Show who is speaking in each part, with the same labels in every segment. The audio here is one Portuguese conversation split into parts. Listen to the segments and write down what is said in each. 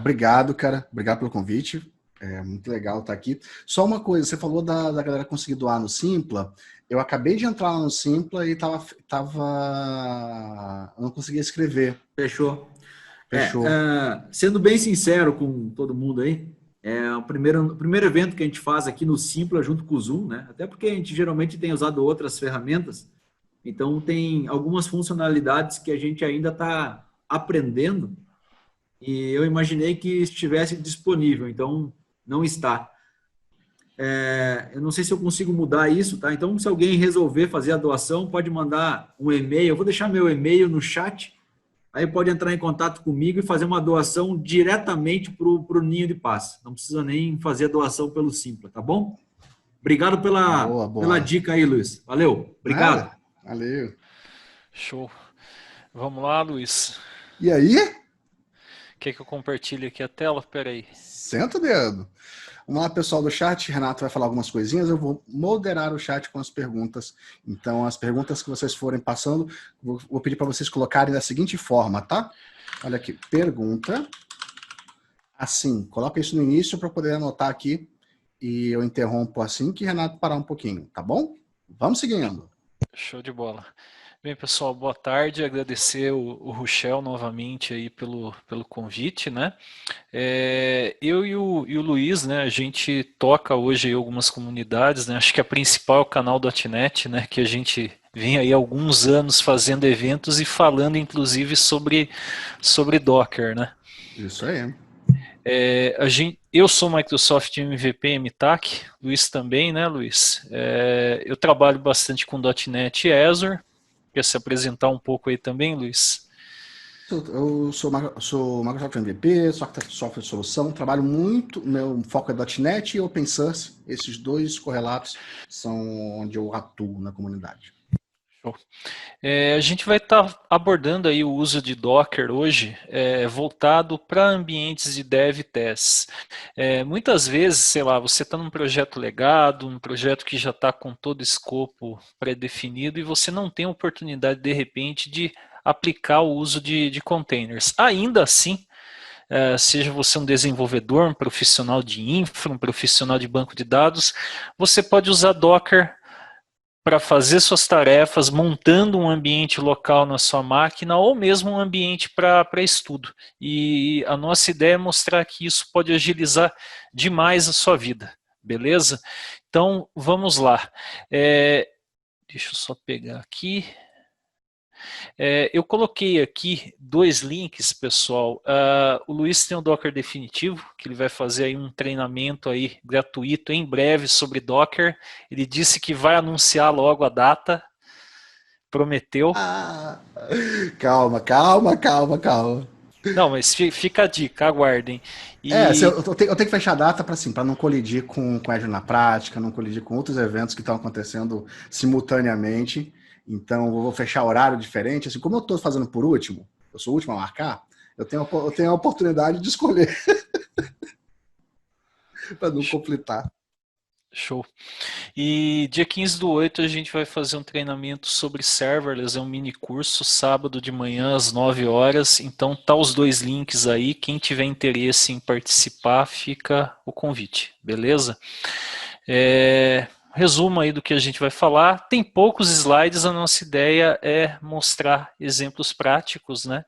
Speaker 1: obrigado, cara. Obrigado pelo convite. É muito legal estar aqui. Só uma coisa, você falou da galera conseguir doar no Simpla. Eu acabei de entrar lá no Simpla e eu não conseguia escrever.
Speaker 2: Fechou.
Speaker 1: Fechou.
Speaker 2: Sendo bem sincero com todo mundo aí, é o primeiro evento que a gente faz aqui no Simpla junto com o Zoom, né? Até porque a gente geralmente tem usado outras ferramentas, então tem algumas funcionalidades que a gente ainda está aprendendo e eu imaginei que estivesse disponível, então não está. Eu não sei se eu consigo mudar isso, tá? Então, se alguém resolver fazer a doação, pode mandar um e-mail. Eu vou deixar meu e-mail no chat. Aí pode entrar em contato comigo e fazer uma doação diretamente para o Ninho de Paz. Não precisa nem fazer a doação pelo Simpla, tá bom? Obrigado
Speaker 1: Boa,
Speaker 2: pela
Speaker 1: boa.
Speaker 2: dica aí, Luiz. Valeu. Obrigado.
Speaker 1: Nada. Valeu.
Speaker 3: Show. Vamos lá, Luiz.
Speaker 1: E aí?
Speaker 3: Quer que eu compartilhe aqui a tela? Pera aí.
Speaker 1: Senta o dedo. Vamos lá, pessoal do chat. Renato vai falar algumas coisinhas. Eu vou moderar o chat com as perguntas. Então, as perguntas que vocês forem passando, vou pedir para vocês colocarem da seguinte forma, tá? Olha aqui. Pergunta. Assim. Coloca isso no início para poder anotar aqui. E eu interrompo assim que Renato parar um pouquinho, tá bom? Vamos seguindo.
Speaker 3: Show de bola. Bem, pessoal, boa tarde. Agradecer o Ruchel novamente aí pelo convite, né? Eu e o Luiz, né? A gente toca hoje aí algumas comunidades, né? Acho que a principal é o canal .NET, né? Que a gente vem aí há alguns anos fazendo eventos e falando, inclusive, sobre Docker, né?
Speaker 1: Isso aí.
Speaker 3: Eu sou Microsoft MVP MTAC, Luiz também, né, Luiz? Eu trabalho bastante com .NET e Azure. Quer se apresentar um pouco aí também, Luiz?
Speaker 1: Eu sou Microsoft MVP, software solução, trabalho muito, meu foco é .NET e Open Source, esses dois correlatos são onde eu atuo na comunidade.
Speaker 3: Show. A gente vai estar abordando aí o uso de Docker hoje, voltado para ambientes de dev e tests. Muitas vezes, sei lá, você está num projeto legado, um projeto que já está com todo o escopo pré-definido e você não tem oportunidade, de repente, de aplicar o uso de containers. Ainda assim, seja você um desenvolvedor, um profissional de infra, um profissional de banco de dados, você pode usar Docker para fazer suas tarefas, montando um ambiente local na sua máquina ou mesmo um ambiente para estudo. E a nossa ideia é mostrar que isso pode agilizar demais a sua vida, beleza? Então, vamos lá. Deixa eu só pegar aqui. Eu coloquei aqui dois links, pessoal. O Luiz tem o Docker definitivo, que ele vai fazer aí um treinamento aí gratuito em breve sobre Docker. Ele disse que vai anunciar logo a data, prometeu.
Speaker 1: Calma, calma, calma, calma.
Speaker 3: Não, mas fica a dica, aguardem.
Speaker 1: Eu tenho que fechar a data para assim, para não colidir com Azure na prática, não colidir com outros eventos que estão acontecendo simultaneamente. Então, eu vou fechar horário diferente. Assim, como eu estou fazendo por último, eu sou o último a marcar, eu tenho a oportunidade de escolher para não conflitar.
Speaker 3: Show. E dia 15/8 a gente vai fazer um treinamento sobre serverless, é um mini curso, sábado de manhã às 9 horas. Então tá os dois links aí, quem tiver interesse em participar, fica o convite, beleza? Resumo aí do que a gente vai falar. Tem poucos slides, a nossa ideia é mostrar exemplos práticos, né?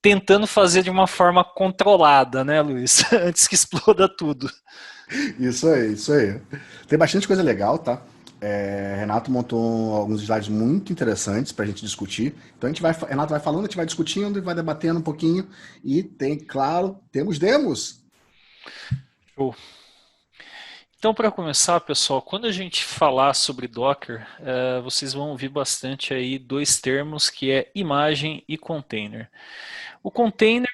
Speaker 3: Tentando fazer de uma forma controlada, né, Luiz? Antes que exploda tudo.
Speaker 1: Isso aí, isso aí. Tem bastante coisa legal, tá? Renato montou alguns slides muito interessantes para a gente discutir. Então Renato vai falando, a gente vai discutindo e vai debatendo um pouquinho. E tem, claro, temos demos.
Speaker 3: Show. Então, para começar, pessoal, quando a gente falar sobre Docker, vocês vão ouvir bastante aí dois termos, que é imagem e container. O container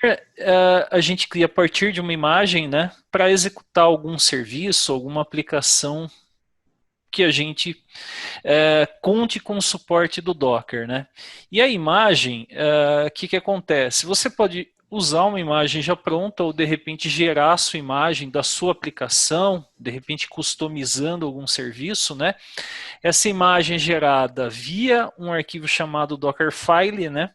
Speaker 3: a gente cria a partir de uma imagem, né, para executar algum serviço, alguma aplicação que a gente conte com o suporte do Docker, né? E a imagem, o que acontece? Você pode usar uma imagem já pronta ou de repente gerar a sua imagem da sua aplicação, de repente customizando algum serviço, né? Essa imagem é gerada via um arquivo chamado Dockerfile, né?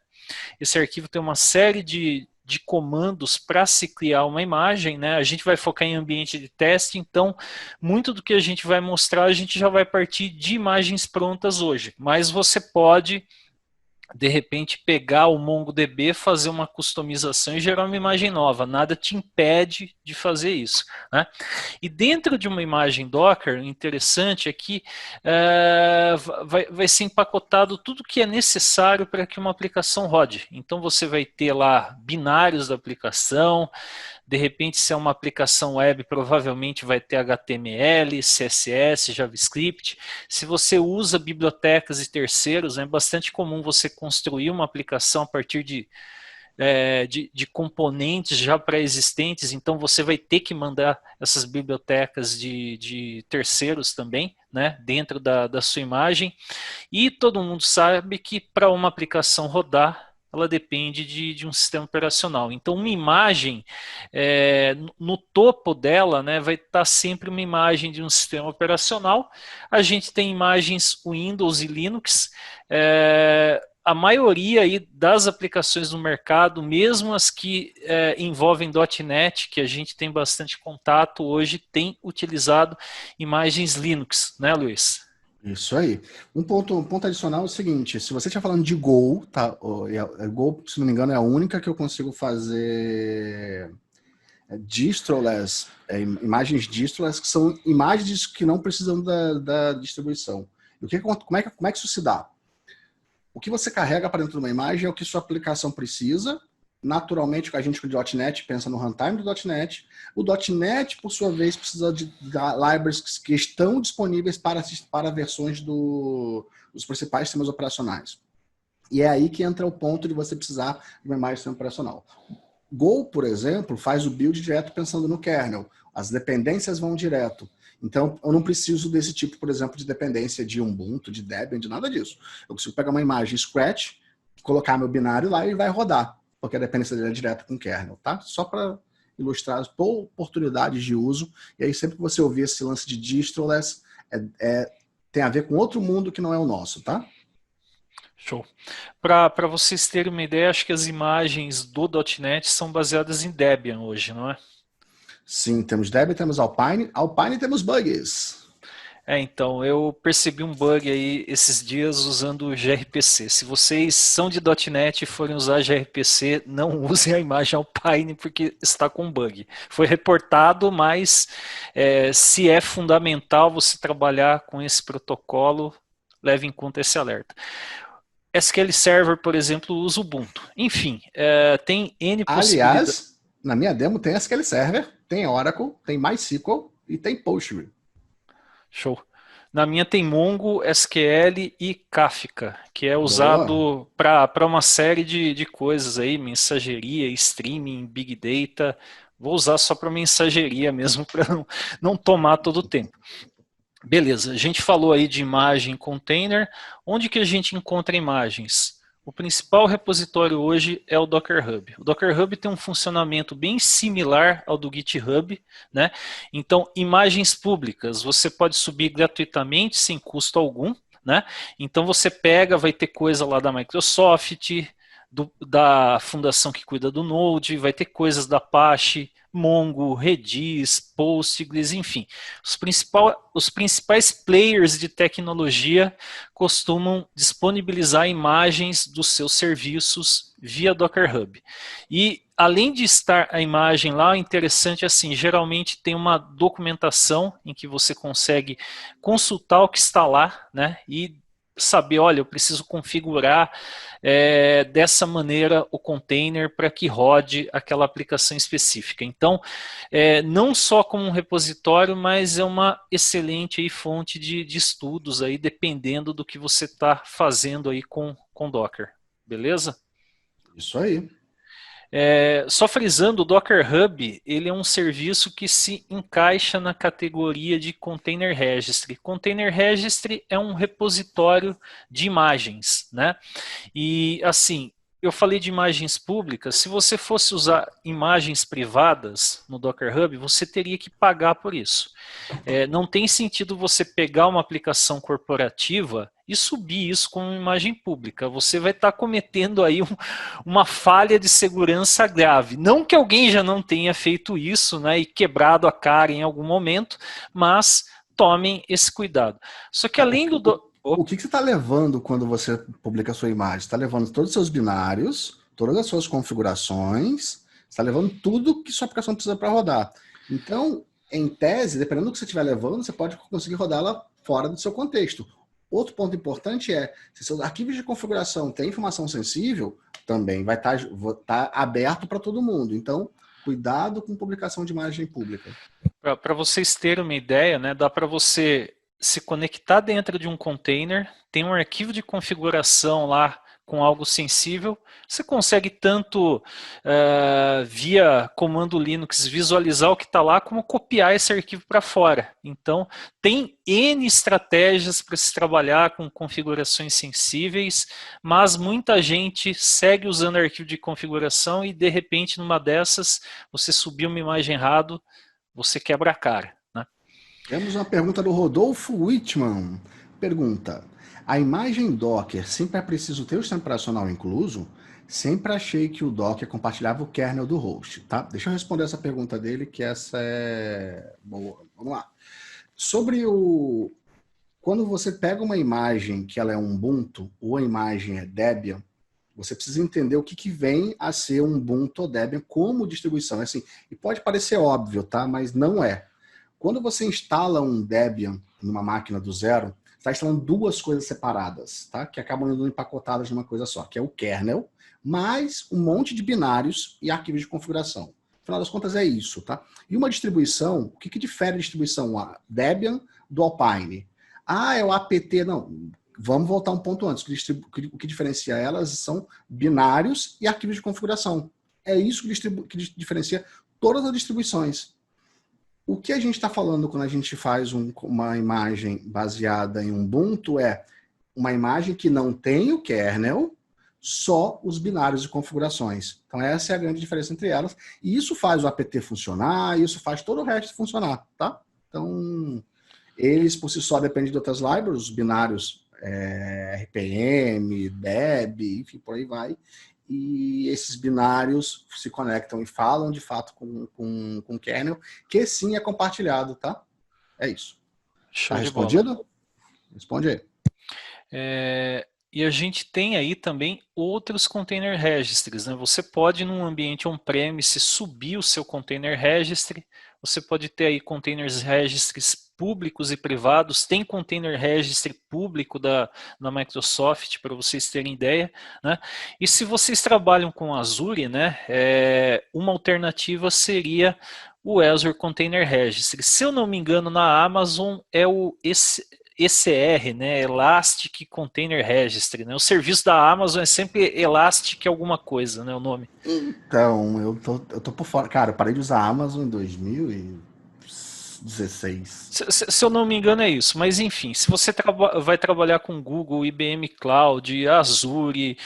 Speaker 3: Esse arquivo tem uma série de de comandos para se criar uma imagem, né? A gente vai focar em ambiente de teste, então muito do que a gente vai mostrar, a gente já vai partir de imagens prontas hoje, mas você pode de repente pegar o MongoDB, fazer uma customização e gerar uma imagem nova. Nada te impede de fazer isso, né? E dentro de uma imagem Docker, interessante é que vai ser empacotado tudo que é necessário para que uma aplicação rode. Então você vai ter lá binários da aplicação. De repente, se é uma aplicação web, provavelmente vai ter HTML, CSS, JavaScript. Se você usa bibliotecas e terceiros, é bastante comum você construir uma aplicação a partir de componentes já pré-existentes, então você vai ter que mandar essas bibliotecas de terceiros também, né, dentro da sua imagem. E todo mundo sabe que para uma aplicação rodar, ela depende de um sistema operacional. Então, uma imagem, no topo dela, né, vai estar sempre uma imagem de um sistema operacional. A gente tem imagens Windows e Linux. A maioria aí das aplicações no mercado, mesmo as que envolvem .NET, que a gente tem bastante contato hoje, tem utilizado imagens Linux, né, Luiz?
Speaker 1: Isso aí. Um ponto adicional é o seguinte, se você estiver falando de Go, tá? Go, se não me engano, é a única que eu consigo fazer distroless, imagens distroless, que são imagens que não precisam da distribuição. E como é que isso se dá? O que você carrega para dentro de uma imagem é o que sua aplicação precisa. Naturalmente, a gente com o .NET pensa no runtime do .NET. O .NET, por sua vez, precisa de libraries que estão disponíveis para versões dos principais sistemas operacionais. E é aí que entra o ponto de você precisar de uma imagem de sistema operacional. Go, por exemplo, faz o build direto pensando no kernel. As dependências vão direto. Então, eu não preciso desse tipo, por exemplo, de dependência de Ubuntu, de Debian, de nada disso. Eu consigo pegar uma imagem Scratch, colocar meu binário lá e vai rodar, porque a dependência dele é direta com o kernel, tá? Só para ilustrar as oportunidades de uso. E aí, sempre que você ouvir esse lance de distroless, tem a ver com outro mundo que não é o nosso, tá?
Speaker 3: Show. Para vocês terem uma ideia, acho que as imagens do .NET são baseadas em Debian hoje, não é?
Speaker 1: Sim, temos Debian, temos Alpine. Alpine temos bugs.
Speaker 3: Então, eu percebi um bug aí esses dias usando o gRPC. Se vocês são de .NET e forem usar gRPC, não usem a imagem Alpine porque está com bug. Foi reportado, mas se é fundamental você trabalhar com esse protocolo, leve em conta esse alerta. SQL Server, por exemplo, usa Ubuntu. Enfim, tem N possibilidades.
Speaker 1: Aliás, na minha demo tem SQL Server, tem Oracle, tem MySQL e tem Postgre.
Speaker 3: Show. Na minha tem Mongo, SQL e Kafka, que é usado para uma série de coisas aí, mensageria, streaming, big data. Vou usar só para mensageria mesmo, para não tomar todo o tempo. Beleza, a gente falou aí de imagem container. Onde que a gente encontra imagens? O principal repositório hoje é o Docker Hub. O Docker Hub tem um funcionamento bem similar ao do GitHub, né? Então, imagens públicas você pode subir gratuitamente, sem custo algum, né? Então você pega, vai ter coisa lá da Microsoft, da fundação que cuida do Node, vai ter coisas da Apache, Mongo, Redis, Postgres, enfim. Os principais players de tecnologia costumam disponibilizar imagens dos seus serviços via Docker Hub. E além de estar a imagem lá, o interessante é assim, geralmente tem uma documentação em que você consegue consultar o que está lá, né, e saber, olha, eu preciso configurar dessa maneira o container para que rode aquela aplicação específica. Então, não só como um repositório, mas é uma excelente aí, fonte de estudos, aí, dependendo do que você está fazendo aí com Docker. Beleza?
Speaker 1: Isso aí.
Speaker 3: Só frisando, o Docker Hub ele é um serviço que se encaixa na categoria de Container Registry. Container Registry é um repositório de imagens, né? E assim, eu falei de imagens públicas, se você fosse usar imagens privadas no Docker Hub, você teria que pagar por isso. Não tem sentido você pegar uma aplicação corporativa e subir isso como imagem pública. Você vai estar cometendo aí uma falha de segurança grave. Não que alguém já não tenha feito isso, né, e quebrado a cara em algum momento, mas tomem esse cuidado. Só que além do...
Speaker 1: O que você está levando quando você publica a sua imagem? Você está levando todos os seus binários, todas as suas configurações, você está levando tudo que sua aplicação precisa para rodar. Então, em tese, dependendo do que você estiver levando, você pode conseguir rodá-la fora do seu contexto. Outro ponto importante é, se seus arquivos de configuração têm informação sensível, também vai estar aberto para todo mundo. Então, cuidado com publicação de imagem pública.
Speaker 3: Para vocês terem uma ideia, né, dá para você se conectar dentro de um container, tem um arquivo de configuração lá com algo sensível, você consegue tanto via comando Linux visualizar o que está lá, como copiar esse arquivo para fora. Então, tem N estratégias para se trabalhar com configurações sensíveis, mas muita gente segue usando arquivo de configuração e, de repente, numa dessas, você subiu uma imagem errado, você quebra a cara. Né?
Speaker 1: Temos uma pergunta do Rodolfo Whitman. Pergunta: a imagem Docker sempre é preciso ter o sistema operacional incluso? Sempre achei que o Docker compartilhava o kernel do host, tá? Deixa eu responder essa pergunta dele, que essa é boa. Vamos lá. Sobre o... Quando você pega uma imagem que ela é um Ubuntu ou a imagem é Debian, você precisa entender o que vem a ser um Ubuntu ou Debian como distribuição. Assim, e pode parecer óbvio, tá? Mas não é. Quando você instala um Debian numa máquina do zero, você está instalando duas coisas separadas, tá? Que acabam indo empacotadas numa coisa só, que é o kernel, mais um monte de binários e arquivos de configuração. Afinal das contas é isso, tá? E uma distribuição, o que difere a distribuição a Debian do Alpine? Ah, é o apt, não. Vamos voltar um ponto antes. O que diferencia elas são binários e arquivos de configuração. É isso que diferencia todas as distribuições. O que a gente está falando quando a gente faz uma imagem baseada em Ubuntu é uma imagem que não tem o kernel, só os binários de configurações. Então essa é a grande diferença entre elas. E isso faz o apt funcionar, isso faz todo o resto funcionar, tá? Então, eles por si só dependem de outras libraries, os binários RPM, Deb, enfim, por aí vai. E esses binários se conectam e falam de fato com o kernel, que sim é compartilhado, tá? É isso.
Speaker 3: Show
Speaker 1: tá
Speaker 3: de
Speaker 1: respondido?
Speaker 3: bola.
Speaker 1: Responde aí.
Speaker 3: E a gente tem aí também outros container registries, né? Você pode, num ambiente on-premise, subir o seu container registry. Você pode ter aí containers registries públicos e privados. Tem container registry público da Microsoft, para vocês terem ideia, né? E se vocês trabalham com Azure, né, uma alternativa seria o Azure Container Registry. Se eu não me engano, na Amazon é o ECR, né, Elastic Container Registry, né? O serviço da Amazon é sempre Elastic alguma coisa, né, o nome.
Speaker 1: Então, eu tô por fora. Cara, eu parei de usar a Amazon em 2016.
Speaker 3: Se eu não me engano é isso, mas enfim, se você vai trabalhar com Google, IBM Cloud, Azure,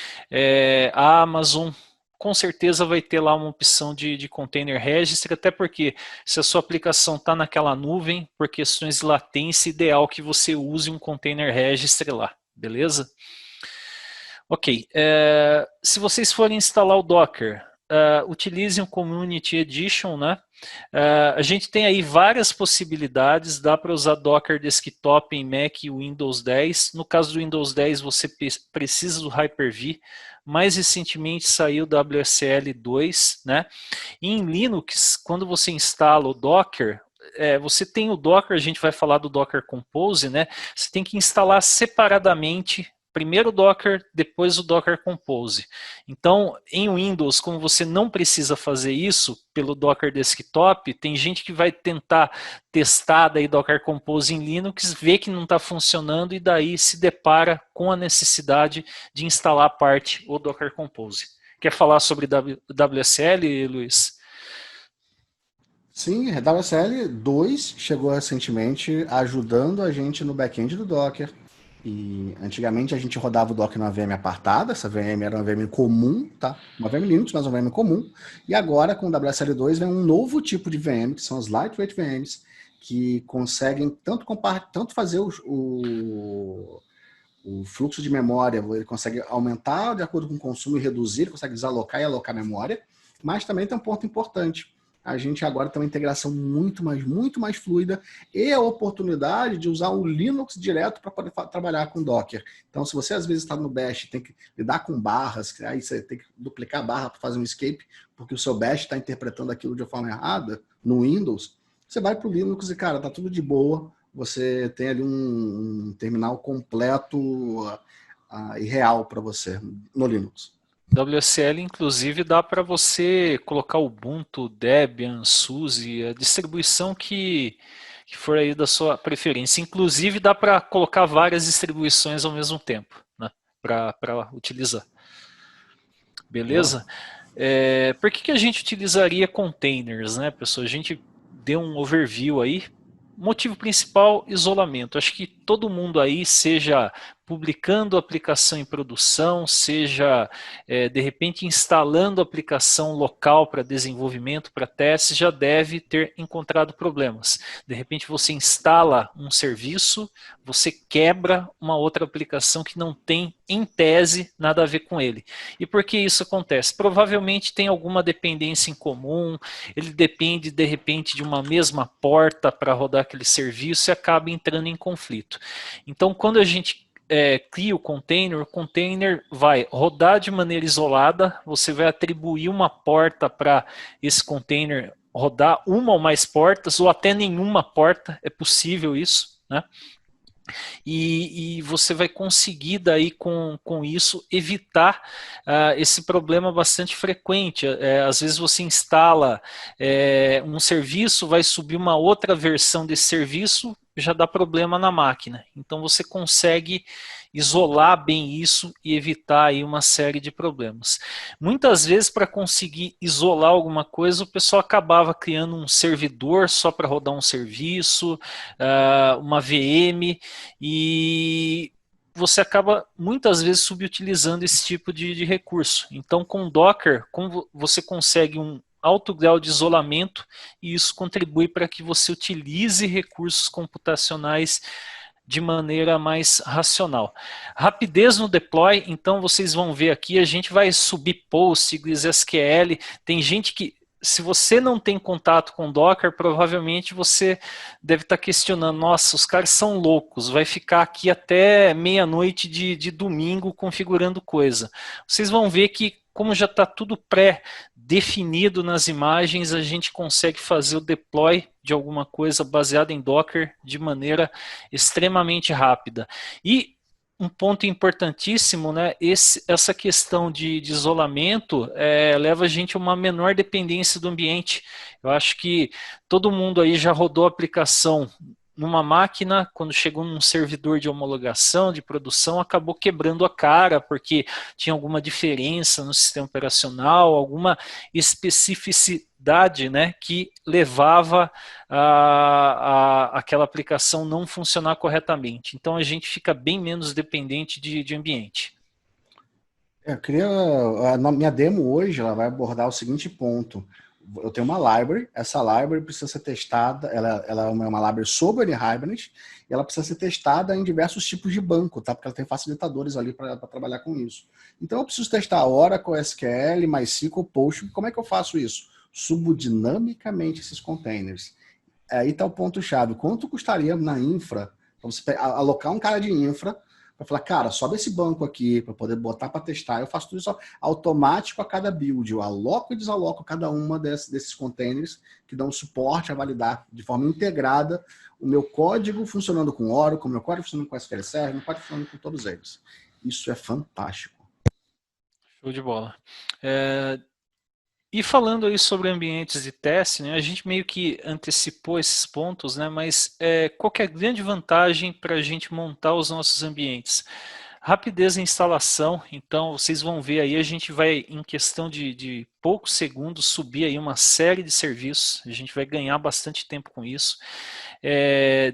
Speaker 3: Amazon, com certeza vai ter lá uma opção de container registry, até porque se a sua aplicação está naquela nuvem, por questões de latência, ideal que você use um container registry lá, beleza? Ok, se vocês forem instalar o Docker, utilizem o Community Edition, né? A gente tem aí várias possibilidades, dá para usar Docker Desktop em Mac e Windows 10. No caso do Windows 10, você precisa do Hyper-V. Mais recentemente saiu o WSL 2, né? E em Linux, quando você instala o Docker, você tem o Docker, a gente vai falar do Docker Compose, né? Você tem que instalar separadamente primeiro o Docker, depois o Docker Compose. Então, em Windows, como você não precisa fazer isso pelo Docker Desktop, tem gente que vai tentar testar daí Docker Compose em Linux, vê que não está funcionando e daí se depara com a necessidade de instalar a parte o Docker Compose. Quer falar sobre WSL, Luiz?
Speaker 1: Sim, WSL 2 chegou recentemente ajudando a gente no back-end do Docker. E antigamente a gente rodava o Docker numa VM apartada, essa VM era uma VM comum, tá? Uma VM Linux, mas uma VM comum. E agora com o WSL2 vem um novo tipo de VM, que são as Lightweight VMs, que conseguem tanto fazer O fluxo de memória, ele consegue aumentar de acordo com o consumo e reduzir, ele consegue desalocar e alocar memória, mas também tem um ponto importante. A gente agora tem uma integração muito mais fluida e a oportunidade de usar o Linux direto para poder trabalhar com Docker. Então, se você às vezes está no Bash, tem que lidar com barras, aí você tem que duplicar a barra para fazer um escape, porque o seu Bash está interpretando aquilo de uma forma errada no Windows, você vai para o Linux e, cara, tá tudo de boa. Você tem ali um terminal completo e real para você no Linux.
Speaker 3: WSL, inclusive, dá para você colocar Ubuntu, Debian, SUSE, a distribuição que for aí da sua preferência. Inclusive, dá para colocar várias distribuições ao mesmo tempo, né, para utilizar. Beleza? Por que a gente utilizaria containers, né, pessoal? A gente deu um overview aí. Motivo principal, isolamento. Acho que todo mundo aí, seja publicando aplicação em produção, seja de repente instalando aplicação local para desenvolvimento, para testes, já deve ter encontrado problemas. De repente você instala um serviço, você quebra uma outra aplicação que não tem, em tese, nada a ver com ele. E por que isso acontece? Provavelmente tem alguma dependência em comum, ele depende de repente de uma mesma porta para rodar aquele serviço e acaba entrando em conflito. Então, quando a gente cria o container vai rodar de maneira isolada, você vai atribuir uma porta para esse container rodar, uma ou mais portas, ou até nenhuma porta, é possível isso, né? E você vai conseguir daí com isso evitar esse problema bastante frequente. Às vezes você instala um serviço, vai subir uma outra versão desse serviço, já dá problema na máquina. Então você consegue isolar bem isso e evitar aí uma série de problemas. Muitas vezes, para conseguir isolar alguma coisa, o pessoal acabava criando um servidor só para rodar um serviço, uma VM, e você acaba muitas vezes subutilizando esse tipo de recurso. Então, com Docker, você consegue um alto grau de isolamento, e isso contribui para que você utilize recursos computacionais de maneira mais racional. Rapidez no deploy, então vocês vão ver aqui, a gente vai subir Postgres, SQL, tem gente que, se você não tem contato com Docker, provavelmente você deve estar questionando, nossa, os caras são loucos, vai ficar aqui até meia-noite de domingo configurando coisa. Vocês vão ver que, como já está tudo pré-definido nas imagens, a gente consegue fazer o deploy de alguma coisa baseada em Docker de maneira extremamente rápida. E um ponto importantíssimo, né? Essa questão de isolamento leva a gente a uma menor dependência do ambiente. Eu acho que todo mundo aí já rodou a aplicação numa máquina, quando chegou num servidor de homologação, de produção, acabou quebrando a cara, porque tinha alguma diferença no sistema operacional, alguma especificidade, né, que levava aquela aplicação não funcionar corretamente. Então a gente fica bem menos dependente de ambiente.
Speaker 1: Na minha demo hoje, ela vai abordar o seguinte ponto. Eu tenho uma library, essa library precisa ser testada, ela é uma library sobre Hibernate, e ela precisa ser testada em diversos tipos de banco, tá? Porque ela tem facilitadores ali para trabalhar com isso. Então eu preciso testar Oracle, SQL, MySQL, Postgres. Como é que eu faço isso? Subo dinamicamente esses containers. Aí está o ponto-chave. Quanto custaria na infra, para você alocar um cara de infra, para falar, cara, sobe esse banco aqui para poder botar para testar. Eu faço tudo isso automático a cada build. Eu aloco e desaloco cada uma desses containers que dão suporte a validar de forma integrada o meu código funcionando com Oracle, o meu código funcionando com SQL Server, o meu código funcionando com todos eles. Isso é fantástico.
Speaker 3: Show de bola. E falando aí sobre ambientes de teste, né, a gente meio que antecipou esses pontos, né, mas qual que é a grande vantagem para a gente montar os nossos ambientes? Rapidez em instalação, então vocês vão ver aí, a gente vai em questão de poucos segundos subir aí uma série de serviços, a gente vai ganhar bastante tempo com isso.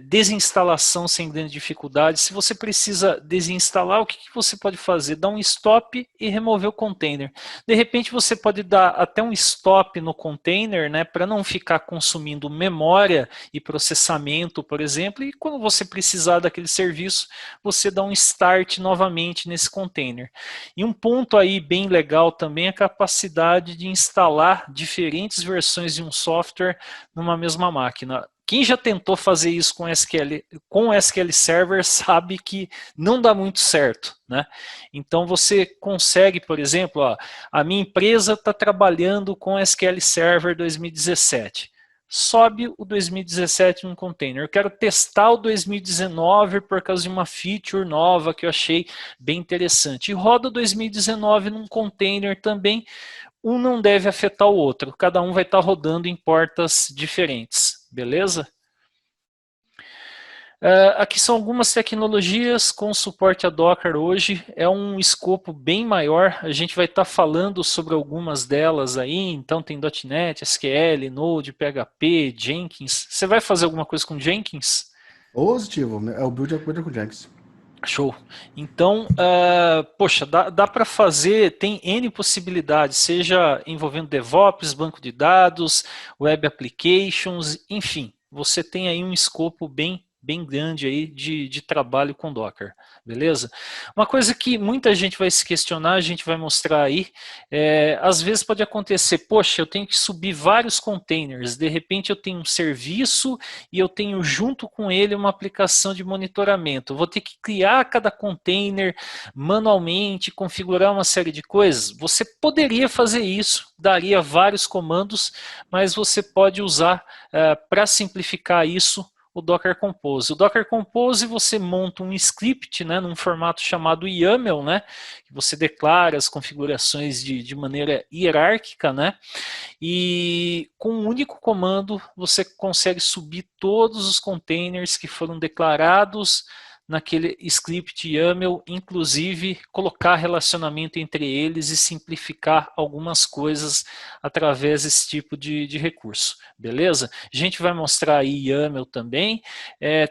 Speaker 3: desinstalação sem grande dificuldade. Se você precisa desinstalar, o que você pode fazer? Dar um stop e remover o container. De repente você pode dar até um stop no container, né, para não ficar consumindo memória e processamento, por exemplo, e quando você precisar daquele serviço, você dá um start novamente nesse container. E um ponto aí bem legal também é a capacidade de instalar diferentes versões de um software numa mesma máquina. Quem já tentou fazer isso com SQL Server sabe que não dá muito certo, né? Então você consegue, por exemplo, ó, a minha empresa está trabalhando com SQL Server 2017. Sobe o 2017 num container. Eu quero testar o 2019 por causa de uma feature nova que eu achei bem interessante. E roda o 2019 num container também. Um não deve afetar o outro. Cada um vai estar rodando em portas diferentes. Beleza? Aqui são algumas tecnologias com suporte a Docker hoje. É um escopo bem maior. A gente vai estar falando sobre algumas delas aí. Então tem .NET, SQL, Node, PHP, Jenkins. Você vai fazer alguma coisa com Jenkins?
Speaker 1: Positivo, é o build com Jenkins.
Speaker 3: Show. Então, poxa, dá para fazer, tem N possibilidades, seja envolvendo DevOps, banco de dados, web applications, enfim, você tem aí um escopo bem grande aí de trabalho com Docker, beleza? Uma coisa que muita gente vai se questionar, a gente vai mostrar aí, às vezes pode acontecer, poxa, eu tenho que subir vários containers, de repente eu tenho um serviço e eu tenho junto com ele uma aplicação de monitoramento, eu vou ter que criar cada container manualmente, configurar uma série de coisas. Você poderia fazer isso, daria vários comandos, mas você pode usar para simplificar isso o Docker Compose. O Docker Compose você monta um script, né, num formato chamado YAML, né, que você declara as configurações de maneira hierárquica, né, e com um único comando você consegue subir todos os containers que foram declarados naquele script YAML, inclusive colocar relacionamento entre eles e simplificar algumas coisas através desse tipo de recurso, beleza? A gente vai mostrar aí YAML também,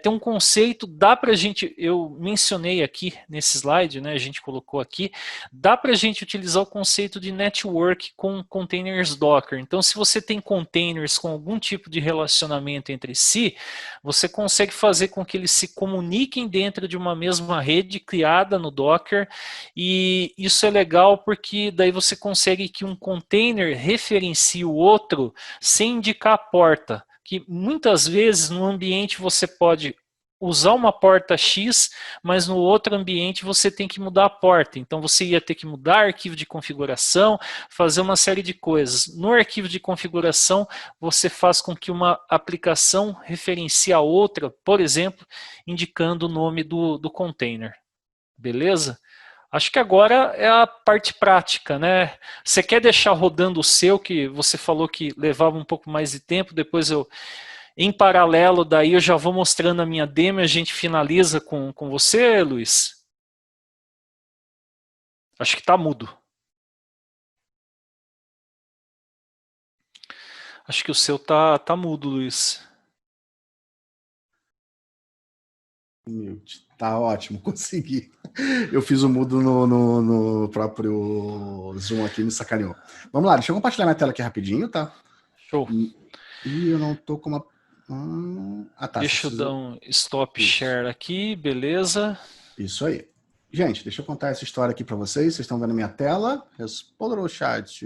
Speaker 3: tem um conceito, dá para a gente, eu mencionei aqui nesse slide, né, a gente colocou aqui, dá para a gente utilizar o conceito de network com containers Docker, então se você tem containers com algum tipo de relacionamento entre si, você consegue fazer com que eles se comuniquem dentro de uma mesma rede criada no Docker, e isso é legal porque daí você consegue que um container referencie o outro sem indicar a porta, que muitas vezes no ambiente você pode usar uma porta X, mas no outro ambiente você tem que mudar a porta, então você ia ter que mudar arquivo de configuração, fazer uma série de coisas. No arquivo de configuração você faz com que uma aplicação referencie a outra, por exemplo, indicando o nome do container, beleza? Acho que agora é a parte prática, né? Você quer deixar rodando o seu, que você falou que levava um pouco mais de tempo, depois em paralelo, daí eu já vou mostrando a minha demo e a gente finaliza com você, Luiz? Acho que está mudo. Acho que o seu tá mudo, Luiz.
Speaker 1: Tá ótimo, consegui. Eu fiz o mudo no próprio Zoom aqui, me sacaneou. Vamos lá, deixa eu compartilhar minha tela aqui rapidinho, tá?
Speaker 3: Show.
Speaker 1: E eu não tô com uma... tá.
Speaker 3: Deixa eu dar um stop share aqui, beleza.
Speaker 1: Isso aí. Gente, deixa eu contar essa história aqui para vocês. Vocês estão vendo minha tela? Responda no chat.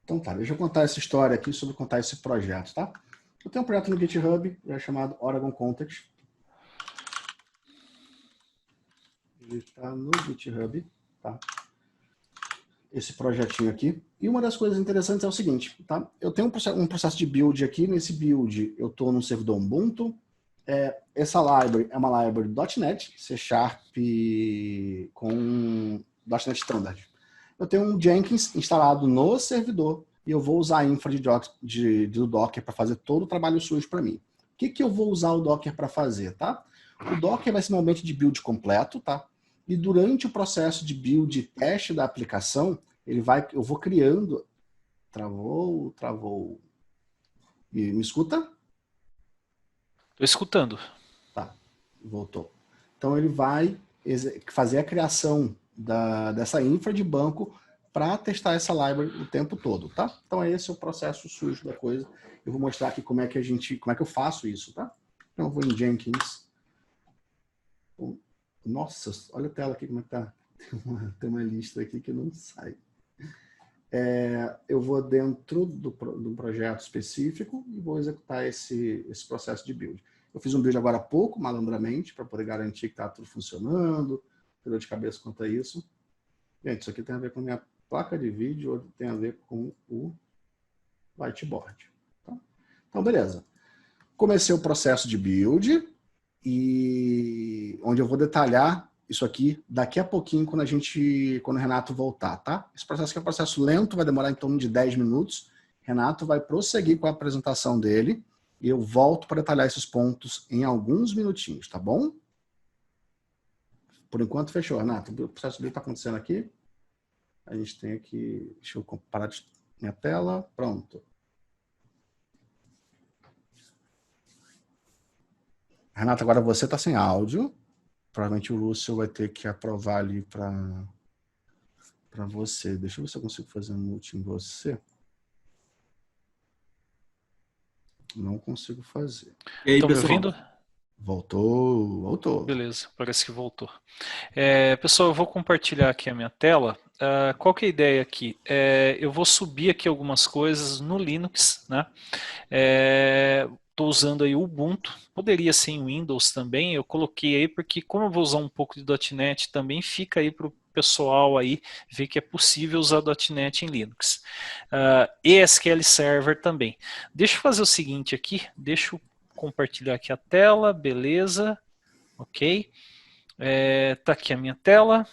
Speaker 1: Então tá, deixa eu contar essa história aqui sobre contar esse projeto, tá? Eu tenho um projeto no GitHub, chamado Oregon Context. Ele está no GitHub, tá? Esse projetinho aqui. E uma das coisas interessantes é o seguinte, tá? Eu tenho um processo de build aqui. Nesse build, eu estou num servidor Ubuntu. Essa library é uma library .NET, C# com .NET Standard. Eu tenho um Jenkins instalado no servidor e eu vou usar a infra do Docker para fazer todo o trabalho sujo para mim. O que eu vou usar o Docker para fazer, tá? O Docker vai ser um ambiente de build completo, tá? E durante o processo de build e teste da aplicação, eu vou criando... Travou. Me escuta?
Speaker 3: Estou escutando.
Speaker 1: Tá, voltou. Então ele vai fazer a criação dessa infra de banco para testar essa library o tempo todo, tá? Então esse é o processo sujo da coisa. Eu vou mostrar aqui como é que eu faço isso, tá? Então eu vou em Jenkins. Nossa, olha a tela aqui como é que tá. Tem uma lista aqui que não sai. Eu vou dentro do projeto específico e vou executar esse processo de build. Eu fiz um build agora há pouco, malandramente, para poder garantir que está tudo funcionando, dor de cabeça quanto a isso. Gente, isso aqui tem a ver com a minha placa de vídeo, ou tem a ver com o whiteboard. Tá? Então, beleza. Comecei o processo de build, e onde eu vou detalhar isso aqui daqui a pouquinho, quando o Renato voltar, tá? Esse processo aqui é um processo lento, vai demorar em torno de 10 minutos. Renato vai prosseguir com a apresentação dele e eu volto para detalhar esses pontos em alguns minutinhos, tá bom? Por enquanto, fechou, Renato. O processo dele está acontecendo aqui. A gente tem aqui... Deixa eu parar minha tela. Pronto. Renato, agora você está sem áudio. Provavelmente o Lúcio vai ter que aprovar ali para você. Deixa eu ver se eu consigo fazer um mute em você. Não consigo fazer.
Speaker 2: E aí,
Speaker 3: Estão me
Speaker 2: pessoal?
Speaker 3: ouvindo?
Speaker 1: Voltou.
Speaker 3: Beleza, parece que voltou. Pessoal, eu vou compartilhar aqui a minha tela. Qual que é a ideia aqui? Eu vou subir aqui algumas coisas no Linux, né? Estou usando aí o Ubuntu, poderia ser em Windows também, eu coloquei aí porque como eu vou usar um pouco de .NET também, fica aí para o pessoal aí ver que é possível usar .NET em Linux. E SQL Server também. Deixa eu fazer o seguinte aqui, deixa eu compartilhar aqui a tela, beleza, ok. Tá aqui a minha tela.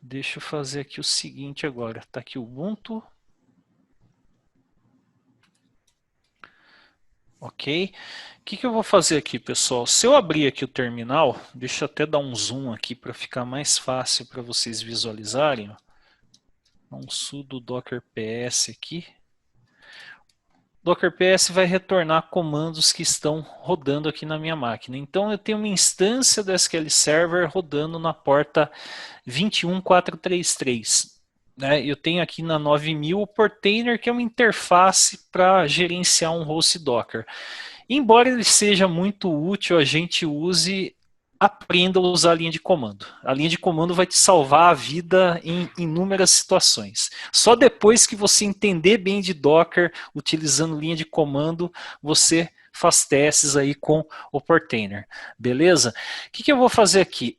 Speaker 3: Deixa eu fazer aqui o seguinte agora, tá aqui o Ubuntu. Ok? O que eu vou fazer aqui, pessoal? Se eu abrir aqui o terminal, deixa eu até dar um zoom aqui para ficar mais fácil para vocês visualizarem. Um sudo docker ps aqui. Docker ps vai retornar comandos que estão rodando aqui na minha máquina. Então eu tenho uma instância do SQL Server rodando na porta 21433. Né? Eu tenho aqui na 9000 o Portainer, que é uma interface para gerenciar um host Docker. Embora ele seja muito útil, a gente aprenda a usar a linha de comando. A linha de comando vai te salvar a vida em inúmeras situações. Só depois que você entender bem de Docker, utilizando linha de comando, você faz testes aí com o Portainer, beleza? O que eu vou fazer aqui?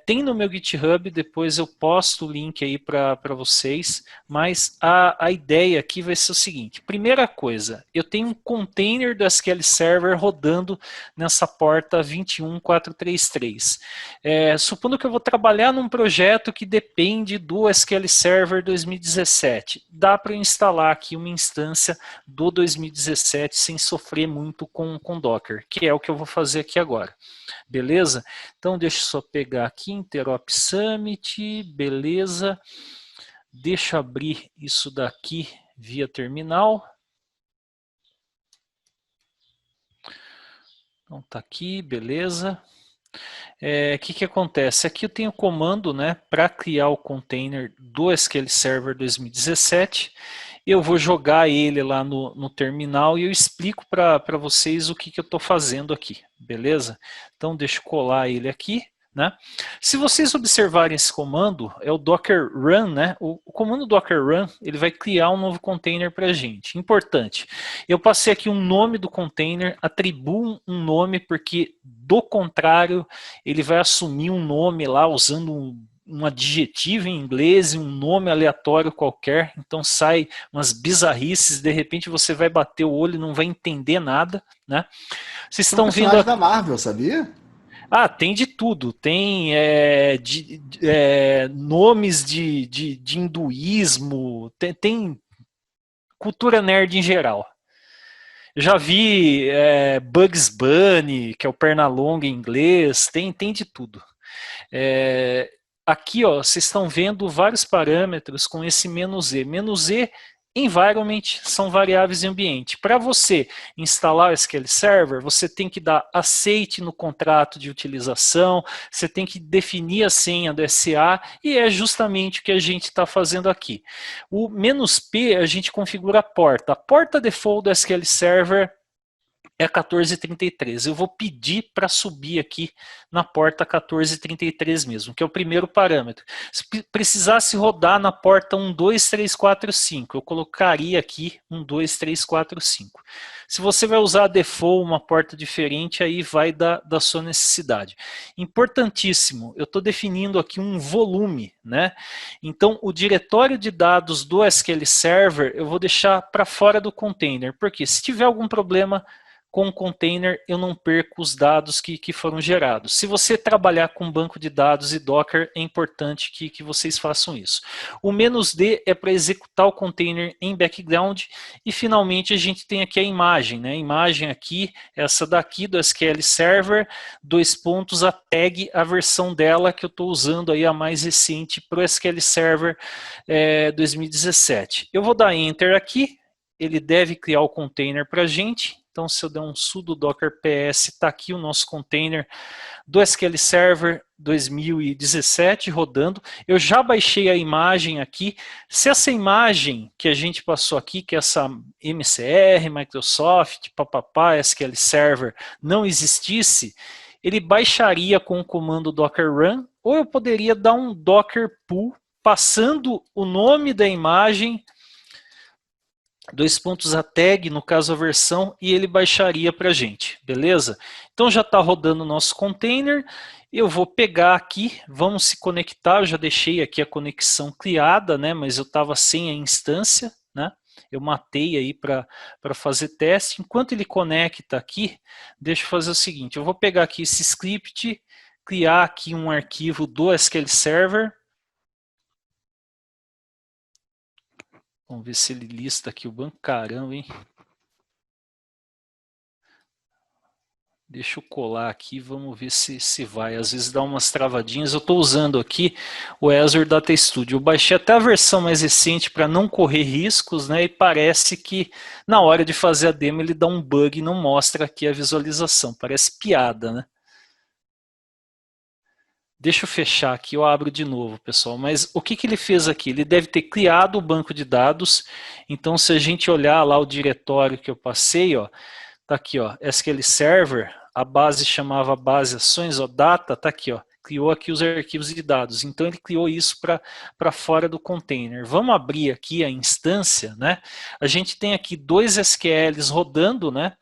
Speaker 3: Tem no meu GitHub, depois eu posto o link aí para vocês, mas a ideia aqui vai ser o seguinte, primeira coisa, eu tenho um container do SQL Server rodando nessa porta 21433. Supondo que eu vou trabalhar num projeto que depende do SQL Server 2017, dá para eu instalar aqui uma instância do 2017 sem sofrer muito com Docker, que é o que eu vou fazer aqui agora. Beleza? Então deixa eu só pegar aqui, Interop Summit, beleza. Deixa eu abrir isso daqui via terminal. Então tá aqui, beleza. Que acontece? Aqui eu tenho o comando, né, para criar o container do SQL Server 2017. Eu vou jogar ele lá no terminal e eu explico para vocês o que eu estou fazendo aqui, beleza? Então deixa eu colar ele aqui. Né? Se vocês observarem esse comando, é o docker run, né? O comando docker run, ele vai criar um novo container para a gente. Importante, eu passei aqui um nome do container, atribuo um nome, porque do contrário, ele vai assumir um nome lá usando um adjetivo em inglês e um nome aleatório qualquer, então sai umas bizarrices, de repente você vai bater o olho e não vai entender nada, né? Vocês estão vendo
Speaker 1: da Marvel, sabia?
Speaker 3: Tem de tudo, tem nomes de hinduísmo, tem cultura nerd em geral. Eu já vi Bugs Bunny, que é o Pernalonga em inglês, tem de tudo. Aqui, ó, vocês estão vendo vários parâmetros com esse "-e". "-e", Environment são variáveis de ambiente. Para você instalar o SQL Server, você tem que dar aceite no contrato de utilização, você tem que definir a senha do SA, e é justamente o que a gente está fazendo aqui. O "-p", a gente configura a porta. A porta default do SQL Server é 1433. Eu vou pedir para subir aqui na porta 1433 mesmo, que é o primeiro parâmetro. Se precisasse rodar na porta 12345, eu colocaria aqui 12345. Se você vai usar a default, uma porta diferente, aí vai da sua necessidade. Importantíssimo, eu estou definindo aqui um volume, né? Então, o diretório de dados do SQL Server, eu vou deixar para fora do container, porque se tiver algum problema com o container, eu não perco os dados que foram gerados. Se você trabalhar com banco de dados e Docker, é importante que vocês façam isso. O "-d" é para executar o container em background. E finalmente a gente tem aqui a imagem, né? A imagem aqui, essa daqui do SQL Server, a tag, a versão dela que eu estou usando aí, a mais recente para o SQL Server 2017. Eu vou dar Enter aqui, ele deve criar o container para a gente. Então, se eu der um sudo docker ps, está aqui o nosso container do SQL Server 2017 rodando. Eu já baixei a imagem aqui. Se essa imagem que a gente passou aqui, que é essa MCR, Microsoft, papapá, SQL Server, não existisse, ele baixaria com o comando docker run, ou eu poderia dar um docker pull, passando o nome da imagem, a tag, no caso a versão, e ele baixaria para a gente, beleza? Então já está rodando o nosso container, eu vou pegar aqui, vamos se conectar, eu já deixei aqui a conexão criada, né, mas eu estava sem a instância, né? Eu matei aí para fazer teste. Enquanto ele conecta aqui, deixa eu fazer o seguinte, eu vou pegar aqui esse script, criar aqui um arquivo do SQL Server. Vamos ver se ele lista aqui o banco. Caramba, hein? Deixa eu colar aqui, vamos ver se vai. Às vezes dá umas travadinhas. Eu estou usando aqui o Azure Data Studio. Eu baixei até a versão mais recente para não correr riscos, né? E parece que na hora de fazer a demo ele dá um bug e não mostra aqui a visualização. Parece piada, né? Deixa eu fechar aqui, eu abro de novo, pessoal. Mas o que ele fez aqui? Ele deve ter criado o banco de dados. Então, se a gente olhar lá o diretório que eu passei, ó, tá aqui, ó, SQL Server, a base chamava base ações, ó, data, tá aqui, ó, criou aqui os arquivos de dados. Então, ele criou isso para fora do container. Vamos abrir aqui a instância, né? A gente tem aqui dois SQLs rodando, né?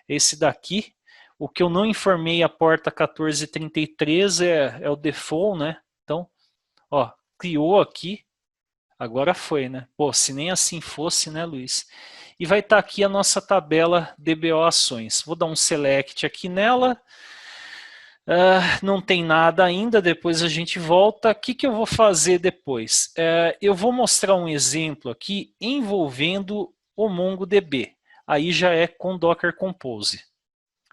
Speaker 3: Esse daqui. O que eu não informei, a porta 1433 é o default, né? Então, ó, criou aqui, agora foi, né? Pô, se nem assim fosse, né, Luiz? E vai estar aqui a nossa tabela DBO ações. Vou dar um select aqui nela. Não tem nada ainda, depois a gente volta. O que eu vou fazer depois? Eu vou mostrar um exemplo aqui envolvendo o MongoDB. Aí já é com Docker Compose.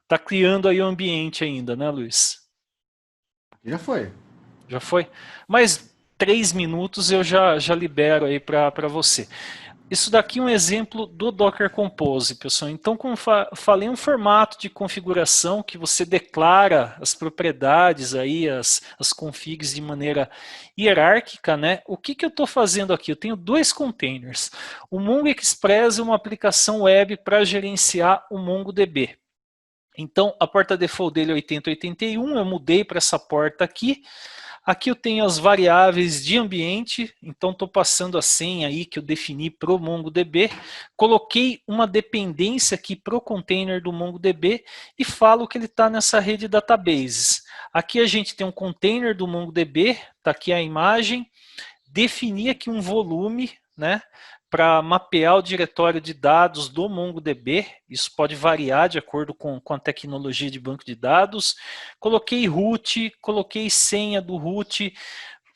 Speaker 3: Tá criando aí o ambiente ainda, né, Luiz?
Speaker 1: Já foi.
Speaker 3: Já foi? Mais 3 minutos eu já libero aí para você. Isso daqui é um exemplo do Docker Compose, pessoal. Então, como falei, um formato de configuração que você declara as propriedades aí, as configs de maneira hierárquica, né? O que eu estou fazendo aqui? Eu tenho dois containers. O Mongo Express é uma aplicação web para gerenciar o MongoDB. Então, a porta default dele é 8081, eu mudei para essa porta aqui. Aqui eu tenho as variáveis de ambiente, então estou passando a senha aí que eu defini para o MongoDB. Coloquei uma dependência aqui para o container do MongoDB e falo que ele está nessa rede databases. Aqui a gente tem um container do MongoDB, está aqui a imagem. Defini aqui um volume, né? Para mapear o diretório de dados do MongoDB, isso pode variar de acordo com a tecnologia de banco de dados. Coloquei root, coloquei senha do root,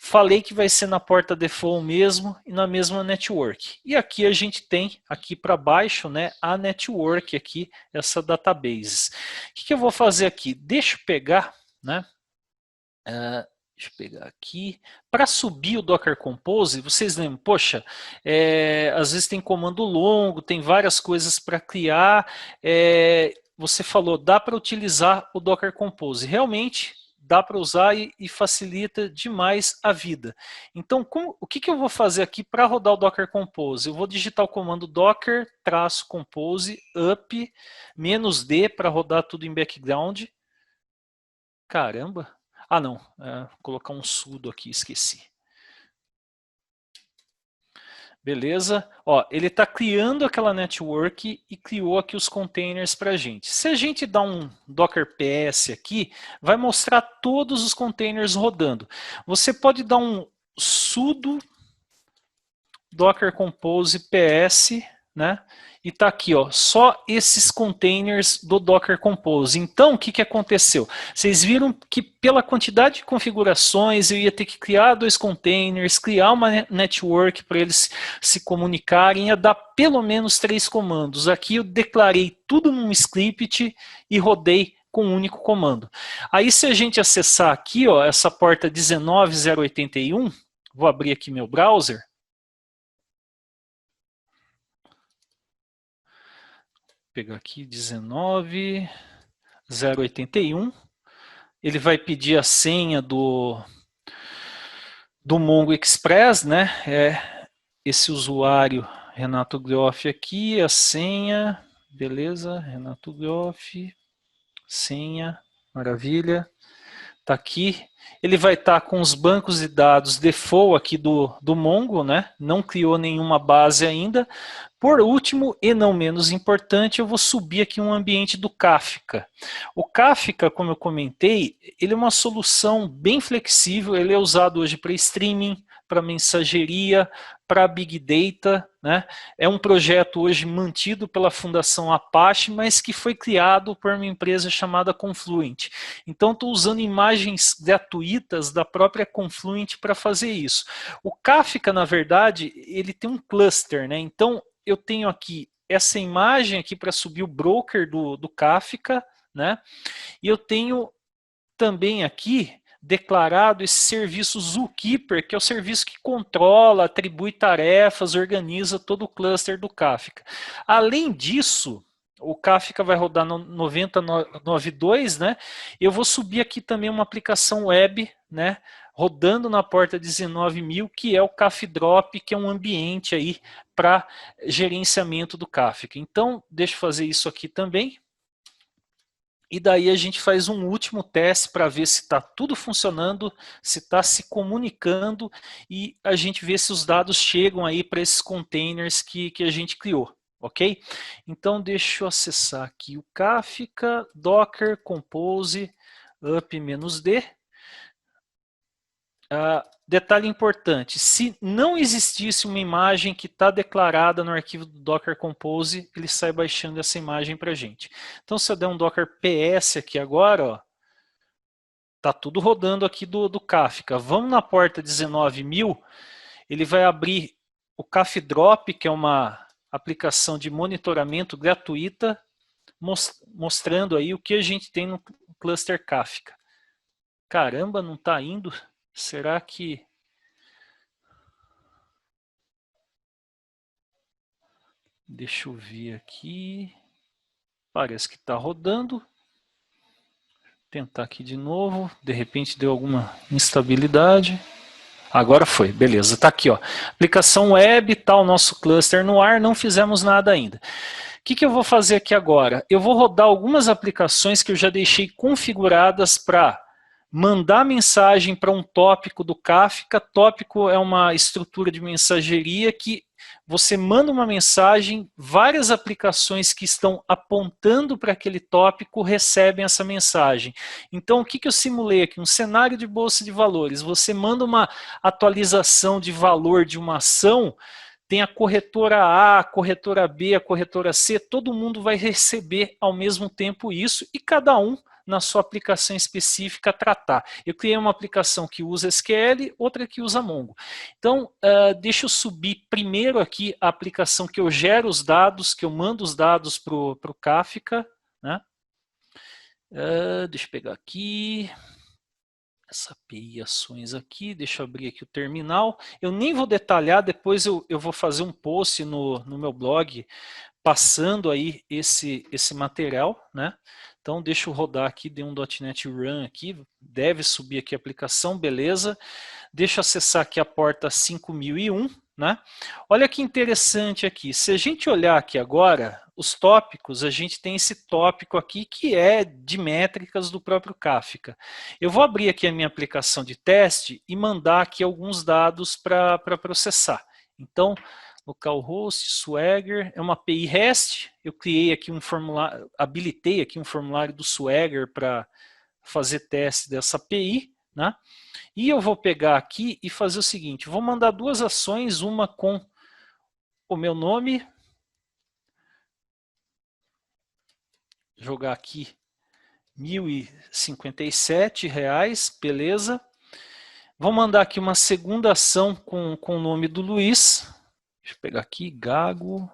Speaker 3: falei que vai ser na porta default mesmo e na mesma network. E aqui a gente tem, aqui para baixo, né, a network aqui, essa database. O que eu vou fazer aqui? Deixa eu pegar, né, Deixa eu pegar aqui. Para subir o Docker Compose, vocês lembram, poxa, às vezes tem comando longo, tem várias coisas para criar. Você falou, dá para utilizar o Docker Compose. Realmente, dá para usar e facilita demais a vida. Então, o que eu vou fazer aqui para rodar o Docker Compose? Eu vou digitar o comando docker-compose up -d para rodar tudo em background. Caramba! Ah, não. Vou colocar um sudo aqui, esqueci. Beleza? Ó, ele está criando aquela network e criou aqui os containers para a gente. Se a gente dá um docker ps aqui, vai mostrar todos os containers rodando. Você pode dar um sudo docker compose ps, né? E tá aqui, ó, só esses containers do Docker Compose. Então, o que aconteceu? Vocês viram que pela quantidade de configurações eu ia ter que criar 2 containers, criar uma network para eles se comunicarem, ia dar pelo menos 3 comandos. Aqui eu declarei tudo num script e rodei com um único comando. Aí se a gente acessar aqui, ó, essa porta 19081, vou abrir aqui meu browser. Pegar aqui 19081. Ele vai pedir a senha do Mongo Express, né? Esse usuário Renato Groff aqui, a senha, beleza? Renato Groff, senha, maravilha. Tá aqui. Ele vai estar com os bancos de dados default aqui do Mongo, né? Não criou nenhuma base ainda. Por último, e não menos importante, eu vou subir aqui um ambiente do Kafka. O Kafka, como eu comentei, ele é uma solução bem flexível, ele é usado hoje para streaming, para mensageria, para Big Data, né? É um projeto hoje mantido pela Fundação Apache, mas que foi criado por uma empresa chamada Confluent. Então, estou usando imagens gratuitas da própria Confluent para fazer isso. O Kafka, na verdade, ele tem um cluster, né? Então, eu tenho aqui essa imagem aqui para subir o broker do Kafka, né? E eu tenho também aqui declarado esse serviço Zookeeper, que é o serviço que controla, atribui tarefas, organiza todo o cluster do Kafka. Além disso, o Kafka vai rodar no 9092, né? Eu vou subir aqui também uma aplicação web, né? Rodando na porta 19.000, que é o Kafdrop, que é um ambiente aí para gerenciamento do Kafka. Então, deixa eu fazer isso aqui também. E daí a gente faz um último teste para ver se está tudo funcionando, se está se comunicando e a gente vê se os dados chegam aí para esses containers que a gente criou, ok? Então deixa eu acessar aqui o Kafka, Docker, Compose, up-d. Detalhe importante, se não existisse uma imagem que está declarada no arquivo do Docker Compose, ele sai baixando essa imagem para a gente. Então se eu der um Docker PS aqui agora, ó, tá tudo rodando aqui do Kafka. Vamos na porta 19.000, ele vai abrir o Kafdrop, que é uma aplicação de monitoramento gratuita, mostrando aí o que a gente tem no cluster Kafka. Caramba, não está indo? Será que... Deixa eu ver aqui. Parece que está rodando. Tentar aqui de novo. De repente deu alguma instabilidade. Agora foi, beleza. Está aqui, ó. Aplicação web, está o nosso cluster no ar, não fizemos nada ainda. O que eu vou fazer aqui agora? Eu vou rodar algumas aplicações que eu já deixei configuradas para mandar mensagem para um tópico do Kafka. Tópico é uma estrutura de mensageria que você manda uma mensagem, várias aplicações que estão apontando para aquele tópico recebem essa mensagem. Então, o que eu simulei aqui? Um cenário de bolsa de valores. Você manda uma atualização de valor de uma ação, tem a corretora A, a corretora B, a corretora C, todo mundo vai receber ao mesmo tempo isso e cada um na sua aplicação específica tratar. Eu criei uma aplicação que usa SQL, outra que usa Mongo. Então, deixa eu subir primeiro aqui a aplicação que eu gero os dados, que eu mando os dados para o Kafka, né? Deixa eu pegar aqui. essa API ações aqui, deixa eu abrir aqui o terminal. Eu nem vou detalhar, depois eu vou fazer um post no meu blog passando aí esse material, né? Então deixa eu rodar aqui, dei um .NET Run aqui, deve subir aqui a aplicação, beleza. Deixa eu acessar aqui a porta 5001, né? Olha que interessante aqui, se a gente olhar aqui agora, os tópicos, a gente tem esse tópico aqui que é de métricas do próprio Kafka. Eu vou abrir aqui a minha aplicação de teste e mandar aqui alguns dados para processar. Então, localhost, Swagger, é uma API REST, eu criei aqui um formulário, habilitei aqui um formulário do Swagger para fazer teste dessa API, né? E eu vou pegar aqui e fazer o seguinte, vou mandar duas ações, uma com o meu nome, jogar aqui R$ 1.057, beleza. Vou mandar aqui uma segunda ação com o nome do Luiz, deixa eu pegar aqui, Gago,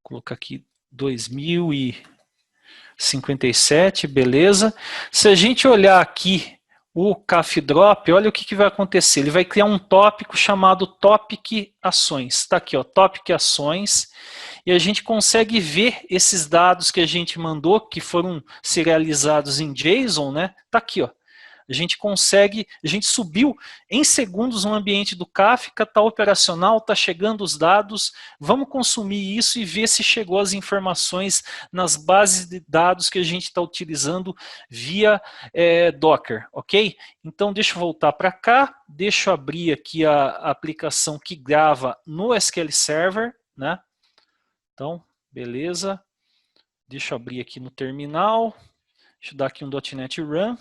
Speaker 3: colocar aqui 2057, beleza. Se a gente olhar aqui o CafDrop, olha o que vai acontecer. Ele vai criar um tópico chamado Topic Ações. Está aqui, ó, Topic Ações. E a gente consegue ver esses dados que a gente mandou, que foram serializados em JSON, né? Está aqui, ó. A gente subiu em segundos um ambiente do Kafka, está operacional, está chegando os dados, vamos consumir isso e ver se chegou as informações nas bases de dados que a gente está utilizando via Docker, ok? Então deixa eu voltar para cá, deixa eu abrir aqui a aplicação que grava no SQL Server, né? Então, beleza, deixa eu abrir aqui no terminal, deixa eu dar aqui um .NET Run.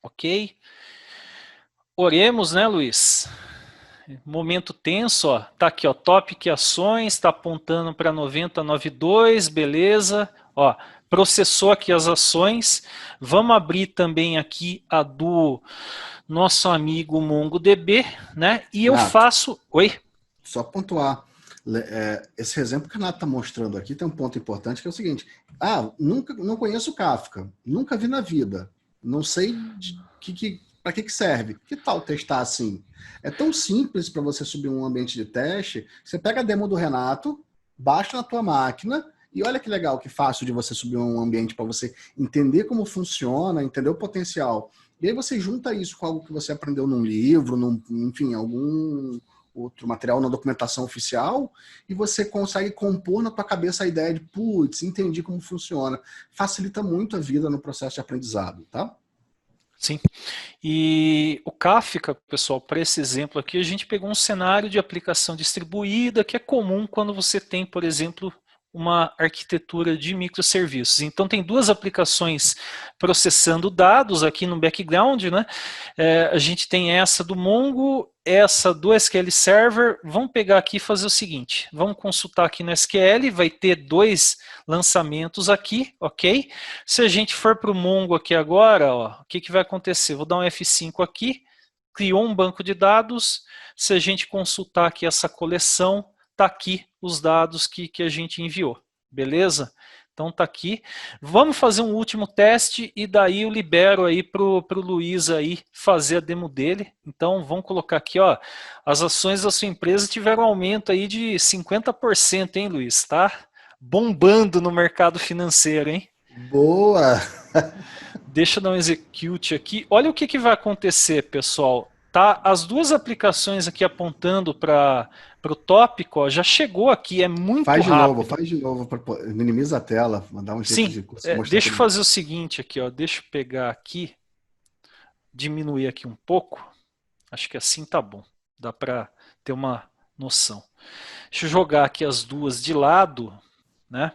Speaker 3: Ok? Oremos, né, Luiz? Momento tenso, ó. Tá aqui, ó, Topic Ações, está apontando para 9092, beleza. Ó, processou aqui as ações. Vamos abrir também aqui a do nosso amigo MongoDB, né? E eu faço... Oi?
Speaker 1: Só pontuar. Esse exemplo que a Renato está mostrando aqui tem um ponto importante que é o seguinte. Não conheço o Kafka, nunca vi na vida. Não sei para que serve. Que tal testar assim? É tão simples para você subir um ambiente de teste. Você pega a demo do Renato, baixa na tua máquina e olha que legal, que fácil de você subir um ambiente para você entender como funciona, entender o potencial. E aí você junta isso com algo que você aprendeu num livro, enfim, algum outro material na documentação oficial, e você consegue compor na tua cabeça a ideia de, putz, entendi como funciona. Facilita muito a vida no processo de aprendizado, tá?
Speaker 3: Sim. E o Kafka, pessoal, para esse exemplo aqui, a gente pegou um cenário de aplicação distribuída que é comum quando você tem, por exemplo, uma arquitetura de microserviços. Então tem duas aplicações processando dados aqui no background, né? A gente tem essa do Mongo, essa do SQL Server. Vamos pegar aqui e fazer o seguinte, vamos consultar aqui no SQL, vai ter dois lançamentos aqui, ok? Se a gente for para o Mongo aqui agora, ó, o que vai acontecer? Vou dar um F5 aqui, criou um banco de dados, se a gente consultar aqui essa coleção, está aqui os dados que a gente enviou, beleza? Então tá aqui. Vamos fazer um último teste e daí eu libero aí pro Luiz aí fazer a demo dele. Então vamos colocar aqui, ó, as ações da sua empresa tiveram um aumento aí de 50%, hein, Luiz? Tá bombando no mercado financeiro, hein?
Speaker 1: Boa!
Speaker 3: Deixa eu dar um execute aqui. Olha o que vai acontecer, pessoal. Tá as duas aplicações aqui apontando para o tópico, ó, já chegou aqui, é muito rápido.
Speaker 1: Faz de novo, minimiza a tela, mandar um jeito de mostrar.
Speaker 3: Deixa eu fazer o seguinte aqui, ó, deixa eu pegar aqui, diminuir aqui um pouco, acho que assim tá bom, dá para ter uma noção. Deixa eu jogar aqui as duas de lado, né?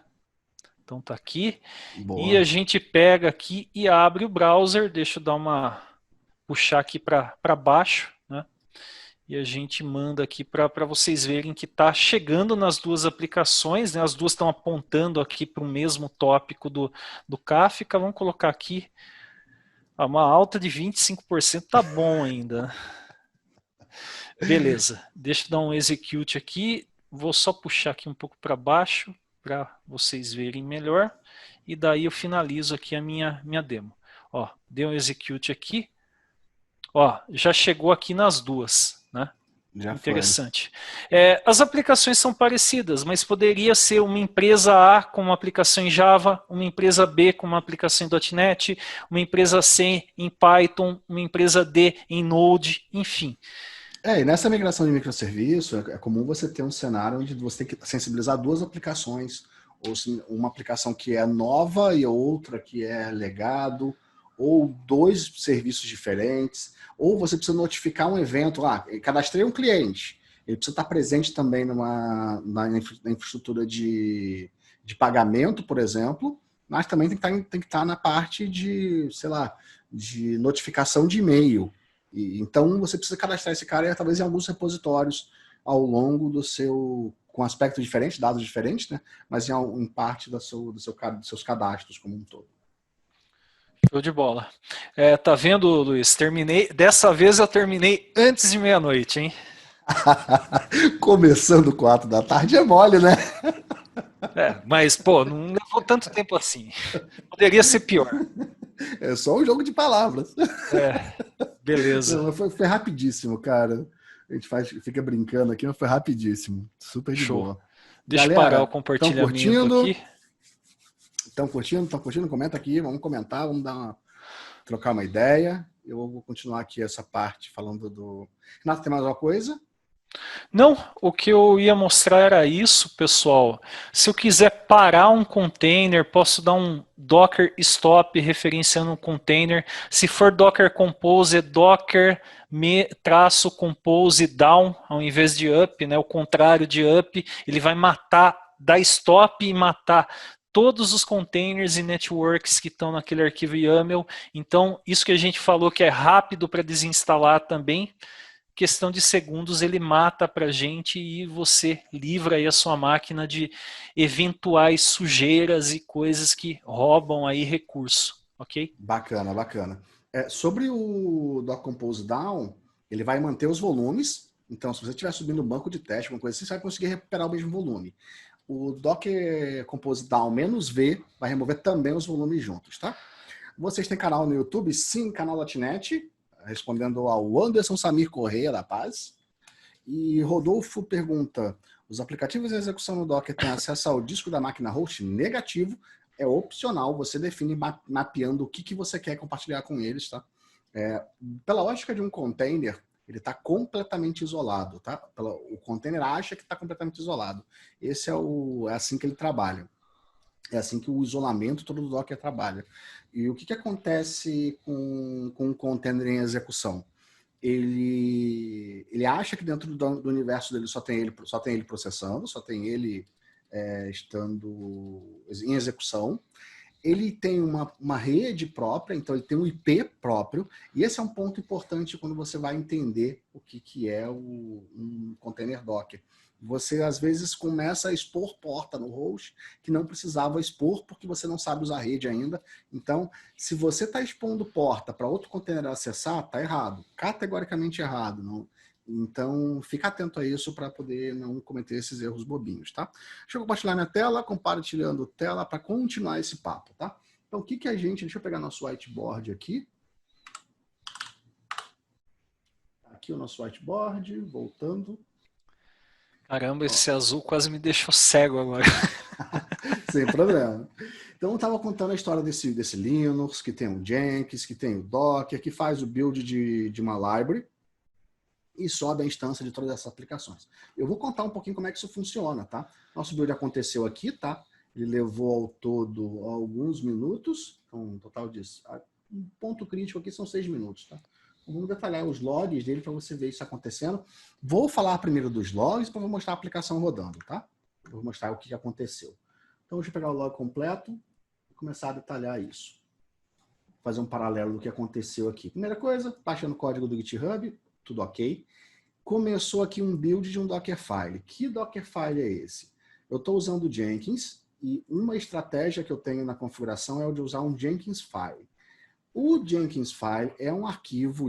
Speaker 3: Então tá aqui, boa. E a gente pega aqui e abre o browser, deixa eu dar uma... puxar aqui para baixo, né? E a gente manda aqui para vocês verem que está chegando nas duas aplicações, né? As duas estão apontando aqui para o mesmo tópico do Kafka. Vamos colocar aqui uma alta de 25%, tá bom ainda. Beleza, deixa eu dar um execute aqui, vou só puxar aqui um pouco para baixo para vocês verem melhor e daí eu finalizo aqui a minha demo. Ó, deu um execute aqui. Ó, já chegou aqui nas duas, né?
Speaker 1: Já
Speaker 3: Interessante. As aplicações são parecidas, mas poderia ser uma empresa A com uma aplicação em Java, uma empresa B com uma aplicação em .NET, uma empresa C em Python, uma empresa D em Node, enfim.
Speaker 1: E nessa migração de microserviço, é comum você ter um cenário onde você tem que sensibilizar duas aplicações, ou uma aplicação que é nova e outra que é legado, ou dois serviços diferentes, ou você precisa notificar um evento, cadastrei um cliente, ele precisa estar presente também na infraestrutura de pagamento, por exemplo, mas também tem que estar na parte de, sei lá, de notificação de e-mail. Então você precisa cadastrar esse cara talvez em alguns repositórios ao longo do seu, com aspectos diferentes, dados diferentes, né? Mas em parte dos seus cadastros como um todo.
Speaker 3: Show de bola. Tá vendo, Luiz? Dessa vez eu terminei antes de meia-noite, hein?
Speaker 1: Começando 4 da tarde é mole, né?
Speaker 3: Mas, pô, não levou tanto tempo assim. Poderia ser pior.
Speaker 1: É só um jogo de palavras.
Speaker 3: Beleza.
Speaker 1: Foi rapidíssimo, cara. A gente fica brincando aqui, mas foi rapidíssimo. Super de
Speaker 3: Show.
Speaker 1: boa.
Speaker 3: Deixa eu parar o compartilhamento aqui.
Speaker 1: Estão curtindo? Comenta aqui, vamos comentar, trocar uma ideia. Eu vou continuar aqui essa parte falando do... Renato, tem mais alguma coisa?
Speaker 3: Não, o que eu ia mostrar era isso, pessoal. Se eu quiser parar um container, posso dar um docker stop referenciando um container. Se for docker compose, é docker -compose down ao invés de up, né? O contrário de up, ele vai dar stop e matar todos os containers e networks que estão naquele arquivo YAML. Então, isso que a gente falou que é rápido para desinstalar também, questão de segundos ele mata para a gente e você livra aí a sua máquina de eventuais sujeiras e coisas que roubam aí recurso, ok?
Speaker 1: Bacana, bacana. Sobre o Docker Compose Down, ele vai manter os volumes. Então, se você estiver subindo um banco de teste, alguma coisa assim, você vai conseguir recuperar o mesmo volume. O Docker Compose Down -V vai remover também os volumes juntos, tá? Vocês têm canal no YouTube? Sim, canal .NET, respondendo ao Anderson Samir Correia da Paz. E Rodolfo pergunta, os aplicativos de execução no Docker têm acesso ao disco da máquina host? Negativo. É opcional, você define mapeando o que você quer compartilhar com eles, tá? Pela lógica de um container, ele está completamente isolado, tá? O container acha que está completamente isolado. É assim que ele trabalha. É assim que o isolamento todo do Docker trabalha. E o que acontece com um container em execução? Ele acha que dentro do universo dele só tem ele processando, só tem ele estando em execução. Ele tem uma rede própria, então ele tem um IP próprio, e esse é um ponto importante quando você vai entender o que é um container Docker. Você, às vezes, começa a expor porta no host que não precisava expor porque você não sabe usar a rede ainda. Então, se você está expondo porta para outro container acessar, está errado. Categoricamente errado. Não. Então, fica atento a isso para poder não cometer esses erros bobinhos, tá? Deixa eu compartilhar minha tela, compartilhando tela para continuar esse papo, tá? Então, deixa eu pegar nosso whiteboard aqui. Aqui o nosso whiteboard, voltando.
Speaker 3: Caramba, esse azul quase me deixou cego agora.
Speaker 1: Sem problema. Então, eu estava contando a história desse Linux, que tem o Jenkins, que tem o Docker, que faz o build de uma library e sobe a instância de todas essas aplicações. Eu vou contar um pouquinho como é que isso funciona, tá? Nosso build aconteceu aqui, tá? Ele levou ao todo alguns minutos, então um total de... Um ponto crítico aqui são 6 minutos, tá? Então, vamos detalhar os logs dele para você ver isso acontecendo. Vou falar primeiro dos logs para mostrar a aplicação rodando, tá? Eu vou mostrar o que aconteceu. Então, deixa eu pegar o log completo e começar a detalhar isso. Vou fazer um paralelo do que aconteceu aqui. Primeira coisa, baixando o código do GitHub, tudo ok. Começou aqui um build de um Dockerfile. Que Dockerfile é esse? Eu estou usando o Jenkins e uma estratégia que eu tenho na configuração é o de usar um Jenkins File. O Jenkins File é um arquivo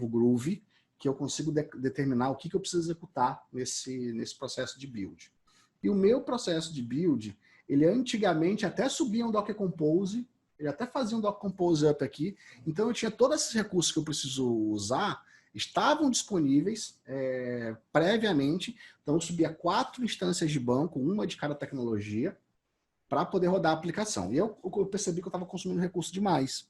Speaker 1: Groovy que eu consigo determinar o que eu preciso executar nesse processo de build. E o meu processo de build, ele antigamente até subia um Docker Compose, ele até fazia um Docker Compose Up aqui, então eu tinha todos esses recursos que eu preciso usar, estavam disponíveis previamente, então eu subia 4 instâncias de banco, uma de cada tecnologia, para poder rodar a aplicação. E eu percebi que eu estava consumindo recurso demais.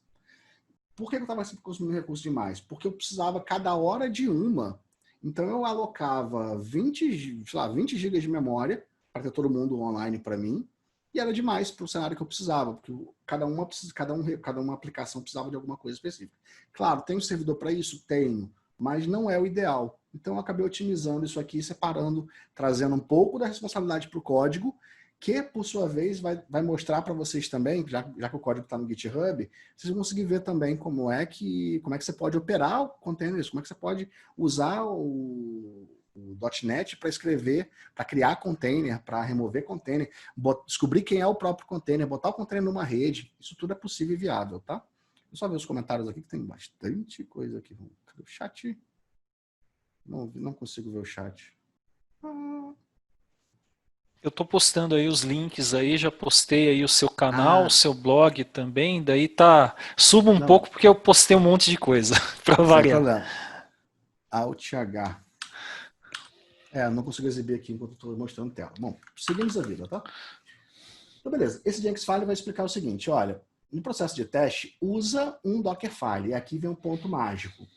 Speaker 1: Por que eu estava consumindo recurso demais? Porque eu precisava cada hora de uma. Então eu alocava 20 GB de memória para ter todo mundo online para mim, e era demais para o cenário que eu precisava, porque cada uma aplicação precisava de alguma coisa específica. Claro, tem um servidor para isso? Tenho, mas não é o ideal. Então eu acabei otimizando isso aqui, separando, trazendo um pouco da responsabilidade para o código, que, por sua vez, vai mostrar para vocês também, já que o código está no GitHub, vocês vão conseguir ver também como é que você pode operar o containers, como é que você pode usar o .NET para escrever, para criar container, para remover container, descobrir quem é o próprio container, botar o container numa rede. Isso tudo é possível e viável, tá? Deixa eu só ver os comentários aqui, que tem bastante coisa aqui. Cadê o chat? Não consigo ver o chat.
Speaker 3: Eu estou postando aí os links aí, já postei aí o seu canal, o seu blog também, daí tá, suba um pouco porque eu postei um monte de coisa, para variar.
Speaker 1: Sem problema. Alt H. Não consigo exibir aqui enquanto estou mostrando tela. Bom, seguimos a vida, tá? Então, beleza. Esse Jenkins File vai explicar o seguinte, olha, no processo de teste, usa um Dockerfile, e aqui vem um ponto mágico.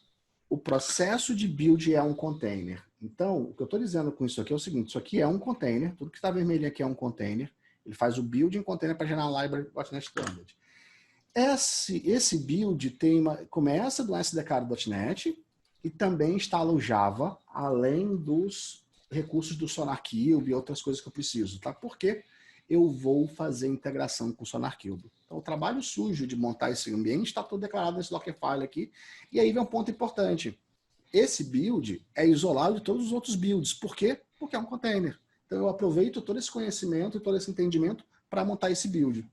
Speaker 1: O processo de build é um container. Então, o que eu estou dizendo com isso aqui é o seguinte, isso aqui é um container, tudo que está vermelho aqui é um container, ele faz o build em container para gerar a library .NET Standard. Esse build começa do SDK do .NET e também instala o Java, além dos recursos do SonarQube e outras coisas que eu preciso, tá? Porque eu vou fazer integração com o SonarQube. Então, o trabalho sujo de montar esse ambiente está todo declarado nesse Dockerfile aqui. E aí vem um ponto importante. Esse build é isolado de todos os outros builds. Por quê? Porque é um container. Então, eu aproveito todo esse conhecimento e todo esse entendimento para montar esse build.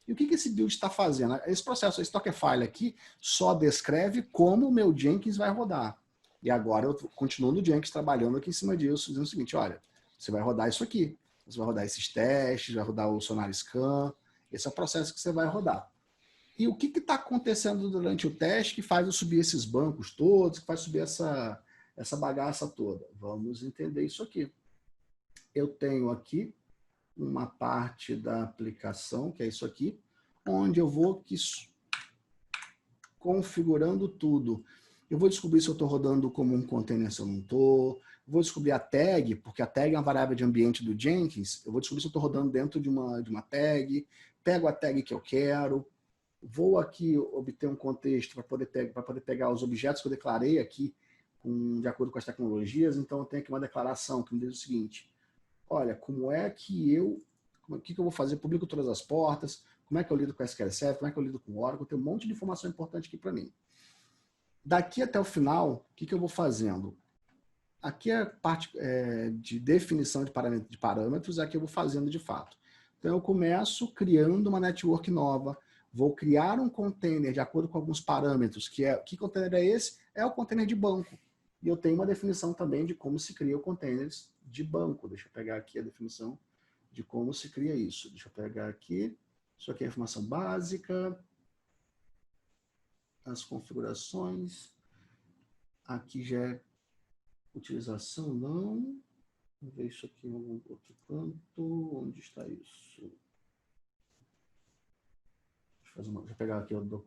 Speaker 1: E o que esse build está fazendo? Esse processo, esse Dockerfile aqui, só descreve como o meu Jenkins vai rodar. E agora eu continuo no Jenkins trabalhando aqui em cima disso, dizendo o seguinte, olha, você vai rodar isso aqui. Você vai rodar esses testes, vai rodar o Sonar Scan. Esse é o processo que você vai rodar. E o que está acontecendo durante o teste que faz eu subir esses bancos todos, que faz subir essa bagaça toda? Vamos entender isso aqui. Eu tenho aqui uma parte da aplicação, que é isso aqui, onde eu vou configurando tudo. Eu vou descobrir se eu estou rodando como um container, se eu não estou. Vou descobrir a tag, porque a tag é uma variável de ambiente do Jenkins. Eu vou descobrir se eu estou rodando dentro de uma tag. Pego a tag que eu quero. Vou aqui obter um contexto para poder pegar os objetos que eu declarei aqui de acordo com as tecnologias. Então, eu tenho aqui uma declaração que me diz o seguinte. Olha, o que eu vou fazer? Publico todas as portas. Como é que eu lido com SQL Server? Como é que eu lido com Oracle? Tem um monte de informação importante aqui para mim. Daqui até o final, o que eu vou fazendo? Aqui é a parte de definição de parâmetros, aqui eu vou fazendo de fato. Então, eu começo criando uma network nova, vou criar um container de acordo com alguns parâmetros, que container é esse? É o container de banco. E eu tenho uma definição também de como se cria o containers de banco. Deixa eu pegar aqui a definição de como se cria isso. Deixa eu pegar aqui. Isso aqui é a informação básica. As configurações. Aqui já é utilização, não. Vamos ver isso aqui em algum outro canto. Onde está isso? Deixa eu pegar aqui o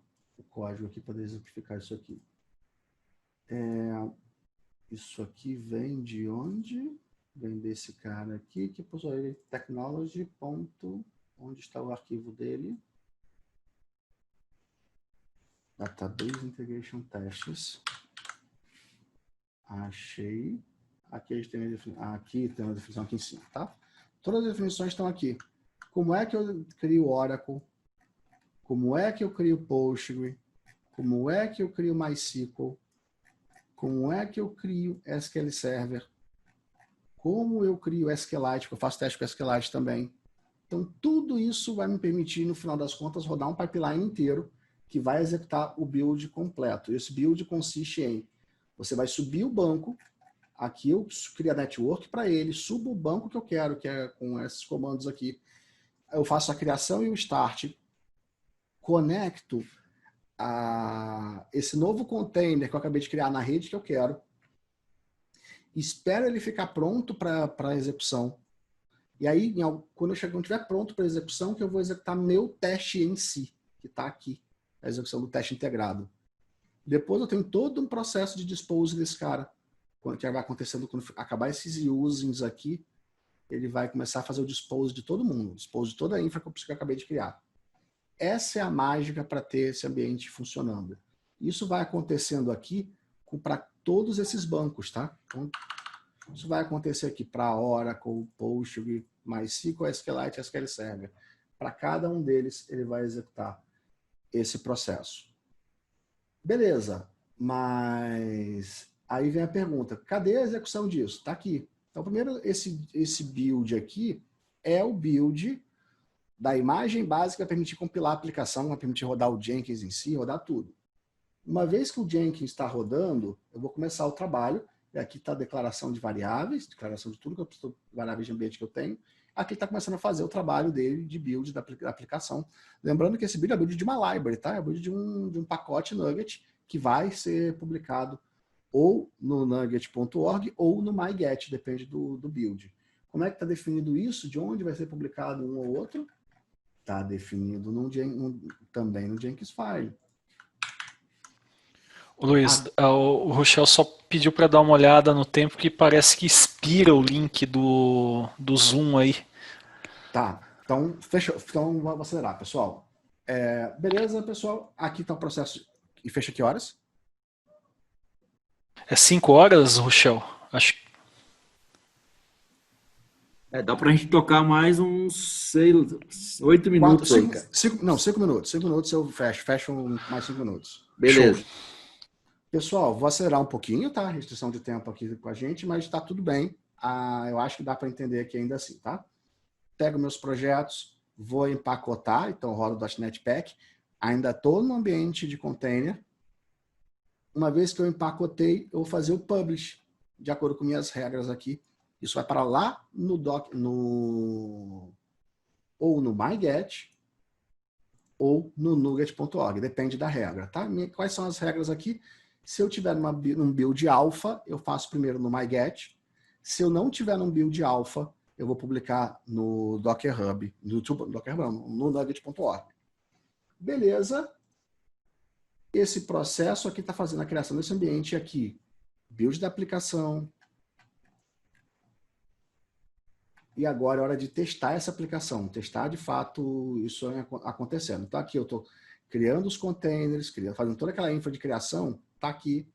Speaker 1: código aqui para exemplificar isso aqui. Isso aqui vem de onde? Vem desse cara aqui, que possui technology. Onde está o arquivo dele? Database Integration Tests. Achei. Aqui tem uma definição aqui em cima, tá? Todas as definições estão aqui. Como é que eu crio Oracle? Como é que eu crio Postgre? Como é que eu crio MySQL? Como é que eu crio SQL Server? Como eu crio SQLite, porque eu faço teste com SQLite também. Então, tudo isso vai me permitir, no final das contas, rodar um pipeline inteiro que vai executar o build completo. E esse build consiste em, você vai subir o banco, aqui eu crio a network para ele, subo o banco que eu quero, que é com esses comandos aqui. Eu faço a criação e o start conecto esse novo container que eu acabei de criar na rede que eu quero, espero ele ficar pronto para execução. E aí, quando eu estiver pronto para execução, que eu vou executar meu teste em si, que está aqui, a execução do teste integrado. Depois eu tenho todo um processo de dispose desse cara. Quando que vai acontecendo, quando acabar esses usings aqui, ele vai começar a fazer o dispose de todo mundo, dispose de toda a infra que eu acabei de criar. Essa é a mágica para ter esse ambiente funcionando. Isso vai acontecendo aqui para todos esses bancos, tá? Então, isso vai acontecer aqui para Oracle, Postgre, MySQL, SQLite, SQL Server. Para cada um deles, ele vai executar esse processo. Beleza, mas aí vem a pergunta, cadê a execução disso? Está aqui. Então, primeiro, esse build aqui é o build da imagem básica para permitir compilar a aplicação, para permitir rodar o Jenkins em si, rodar tudo. Uma vez que o Jenkins está rodando, eu vou começar o trabalho. E aqui está a declaração de variáveis, declaração de tudo que eu preciso, variáveis de ambiente que eu tenho. Aqui está começando a fazer o trabalho dele de build da aplicação. Lembrando que esse build é build de uma library, tá? É build de um pacote Nugget que vai ser publicado ou no nugget.org ou no myget, depende do build. Como é que está definido isso? De onde vai ser publicado um ou outro? Está definido também no Jenkins File.
Speaker 3: Luiz, o Rochelle só pediu para dar uma olhada no tempo que parece que expira o link do Zoom aí.
Speaker 1: Tá, então fechou. Então vamos acelerar, pessoal. Beleza, pessoal? Aqui está o processo. E fecha que horas?
Speaker 3: É 5 horas, Rochelle? Acho que...
Speaker 2: Dá pra gente tocar mais uns 8 minutos aí, cara.
Speaker 1: 5 minutos. 5 minutos eu fecho. Fecho mais 5 minutos.
Speaker 2: Beleza.
Speaker 1: Show. Pessoal, vou acelerar um pouquinho, tá? Restrição de tempo aqui com a gente, mas tá tudo bem. Eu acho que dá para entender aqui ainda assim, tá? Pego meus projetos, vou empacotar, então rodo o .NET Pack. Ainda estou no ambiente de container. Uma vez que eu empacotei, eu vou fazer o publish, de acordo com minhas regras aqui. Isso vai para lá ou no myget, ou no nugget.org, depende da regra, tá? Quais são as regras aqui? Se eu tiver num build alpha, eu faço primeiro no myget. Se eu não tiver num build alpha, eu vou publicar no Docker Hub, no nugget.org. Beleza? Esse processo aqui está fazendo a criação desse ambiente aqui. Build da aplicação. E agora é hora de testar essa aplicação. Testar, de fato, isso acontecendo. Então, aqui eu estou criando os containers, fazendo toda aquela infra de criação, está aqui.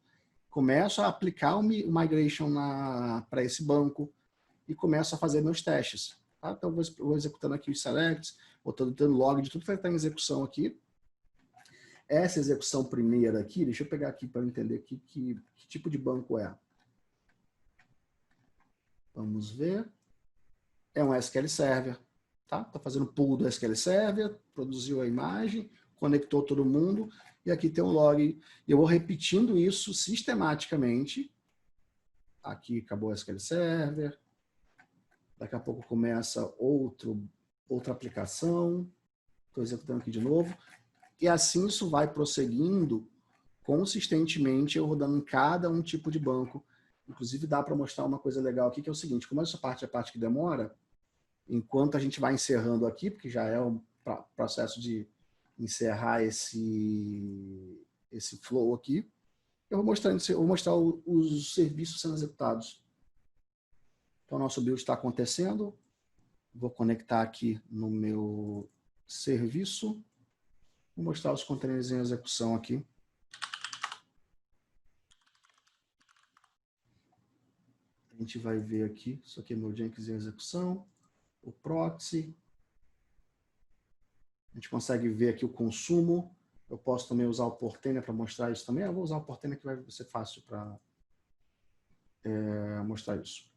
Speaker 1: Começo a aplicar o migration para esse banco e começo a fazer meus testes. Tá? Então, vou executando aqui os selects, estou dando log de tudo que está em execução aqui. Essa execução primeira aqui, deixa eu pegar aqui para entender que tipo de banco é. Vamos ver. É um SQL Server. Tá? Tá fazendo pull do SQL Server, produziu a imagem, conectou todo mundo, e aqui tem um log. Eu vou repetindo isso sistematicamente. Aqui acabou o SQL Server. Daqui a pouco começa outra aplicação. Estou executando aqui de novo. E assim isso vai prosseguindo consistentemente, eu rodando em cada um tipo de banco. Inclusive dá para mostrar uma coisa legal aqui, que é o seguinte, como essa parte é a parte que demora, enquanto a gente vai encerrando aqui, porque já é o processo de encerrar esse flow aqui, eu vou mostrar os serviços sendo executados. Então, nosso build está acontecendo. Vou conectar aqui no meu serviço. Vou mostrar os containers em execução aqui. A gente vai ver aqui, isso aqui é meu Jenkins em execução, o proxy. A gente consegue ver aqui o consumo. Eu posso também usar o Portainer para mostrar isso também. Eu vou usar o Portainer que vai ser fácil para mostrar isso.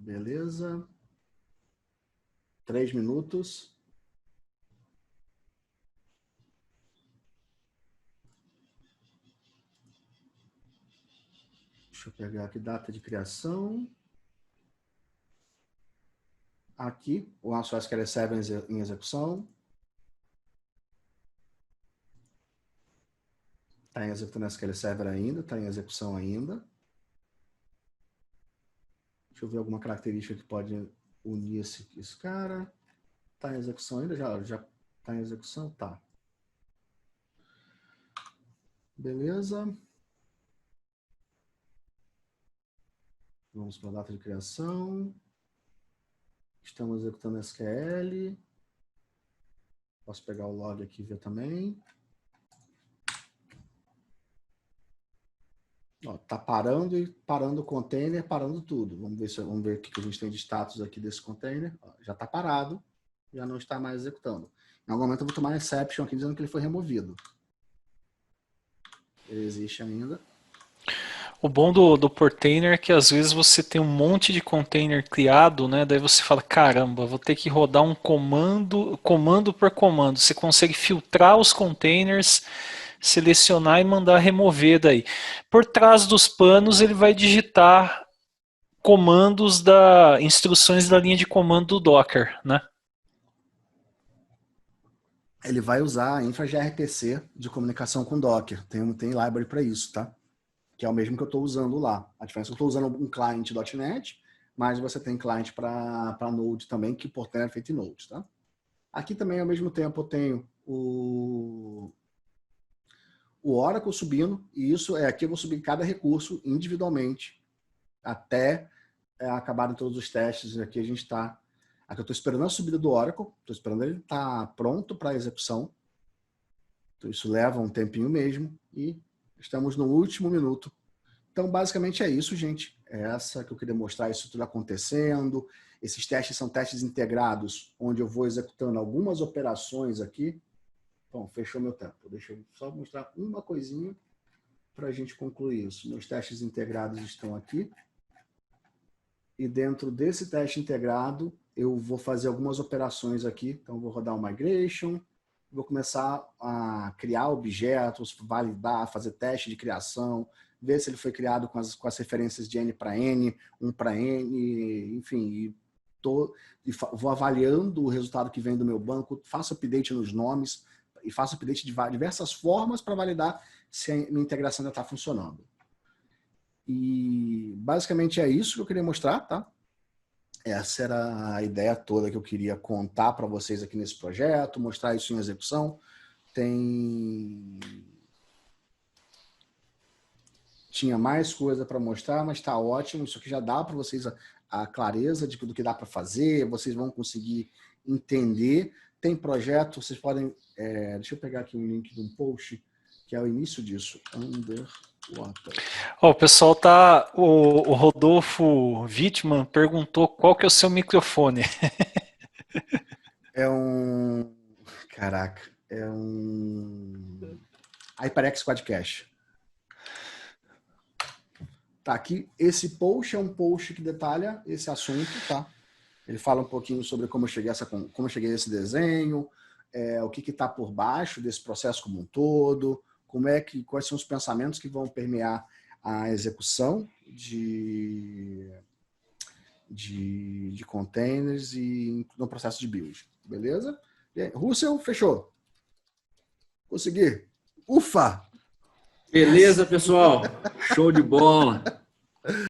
Speaker 1: Beleza. 3 minutos. Deixa eu pegar aqui data de criação. aqui, o nosso SQL Server em execução. Está executando o SQL Server ainda, está em execução ainda. Deixa eu ver alguma característica que pode unir esse cara. Está em execução ainda? Já está em execução? Tá. Beleza. Vamos para a data de criação. Estamos executando SQL. Posso pegar o log aqui e ver também. Ó, tá parando o container, parando tudo. Vamos ver o que a gente tem de status aqui desse container. Ó, já está parado, já não está mais executando. Em algum momento eu vou tomar exception aqui dizendo que ele foi removido. Ele existe ainda.
Speaker 3: O bom do Portainer é que às vezes você tem um monte de container criado, né? Daí você fala, caramba, vou ter que rodar um comando por comando. Você consegue filtrar os containers, selecionar e mandar remover daí. Por trás dos panos ele vai digitar comandos instruções da linha de comando do Docker, né?
Speaker 1: Ele vai usar a infra gRPC de comunicação com Docker. Tem library para isso, tá? Que é o mesmo que eu estou usando lá. A diferença é que eu estou usando um client .NET, mas você tem client para Node também, que portanto é feito em Node, tá? Aqui também, ao mesmo tempo, eu tenho o Oracle subindo, e aqui eu vou subir cada recurso individualmente, até acabarem todos os testes. Aqui a gente está... Aqui eu estou esperando a subida do Oracle, estou esperando ele estar pronto para execução. Então isso leva um tempinho mesmo, e estamos no último minuto. Então, basicamente é isso, gente. É essa que eu queria mostrar, isso tudo acontecendo. Esses testes são testes integrados, onde eu vou executando algumas operações aqui. Bom, fechou meu tempo. Deixa eu só mostrar uma coisinha para a gente concluir isso. Meus testes integrados estão aqui. E dentro desse teste integrado, eu vou fazer algumas operações aqui. Então, eu vou rodar o migration, vou começar a criar objetos, validar, fazer teste de criação, ver se ele foi criado com as referências de N para N, 1 para N, enfim. Vou avaliando o resultado que vem do meu banco, faço update nos nomes e faço update de diversas formas para validar se a minha integração ainda está funcionando. E basicamente é isso que eu queria mostrar, tá? Essa era a ideia toda que eu queria contar para vocês aqui nesse projeto, mostrar isso em execução. Tinha mais coisa para mostrar, mas está ótimo. Isso aqui já dá para vocês a clareza do que dá para fazer, vocês vão conseguir entender. Tem projeto, vocês podem... deixa eu pegar aqui um link de um post, que é o início disso.
Speaker 3: O pessoal tá... O Rodolfo Wittmann perguntou qual que é o seu microfone.
Speaker 1: Caraca, é um HyperX Quadcast. Tá aqui, esse post é um post que detalha esse assunto, tá? Ele fala um pouquinho sobre como eu cheguei a esse desenho, o que está por baixo desse processo como um todo, quais são os pensamentos que vão permear a execução de containers e no processo de build, beleza? Russell, fechou. Consegui. Ufa!
Speaker 2: Beleza, pessoal. Show de bola.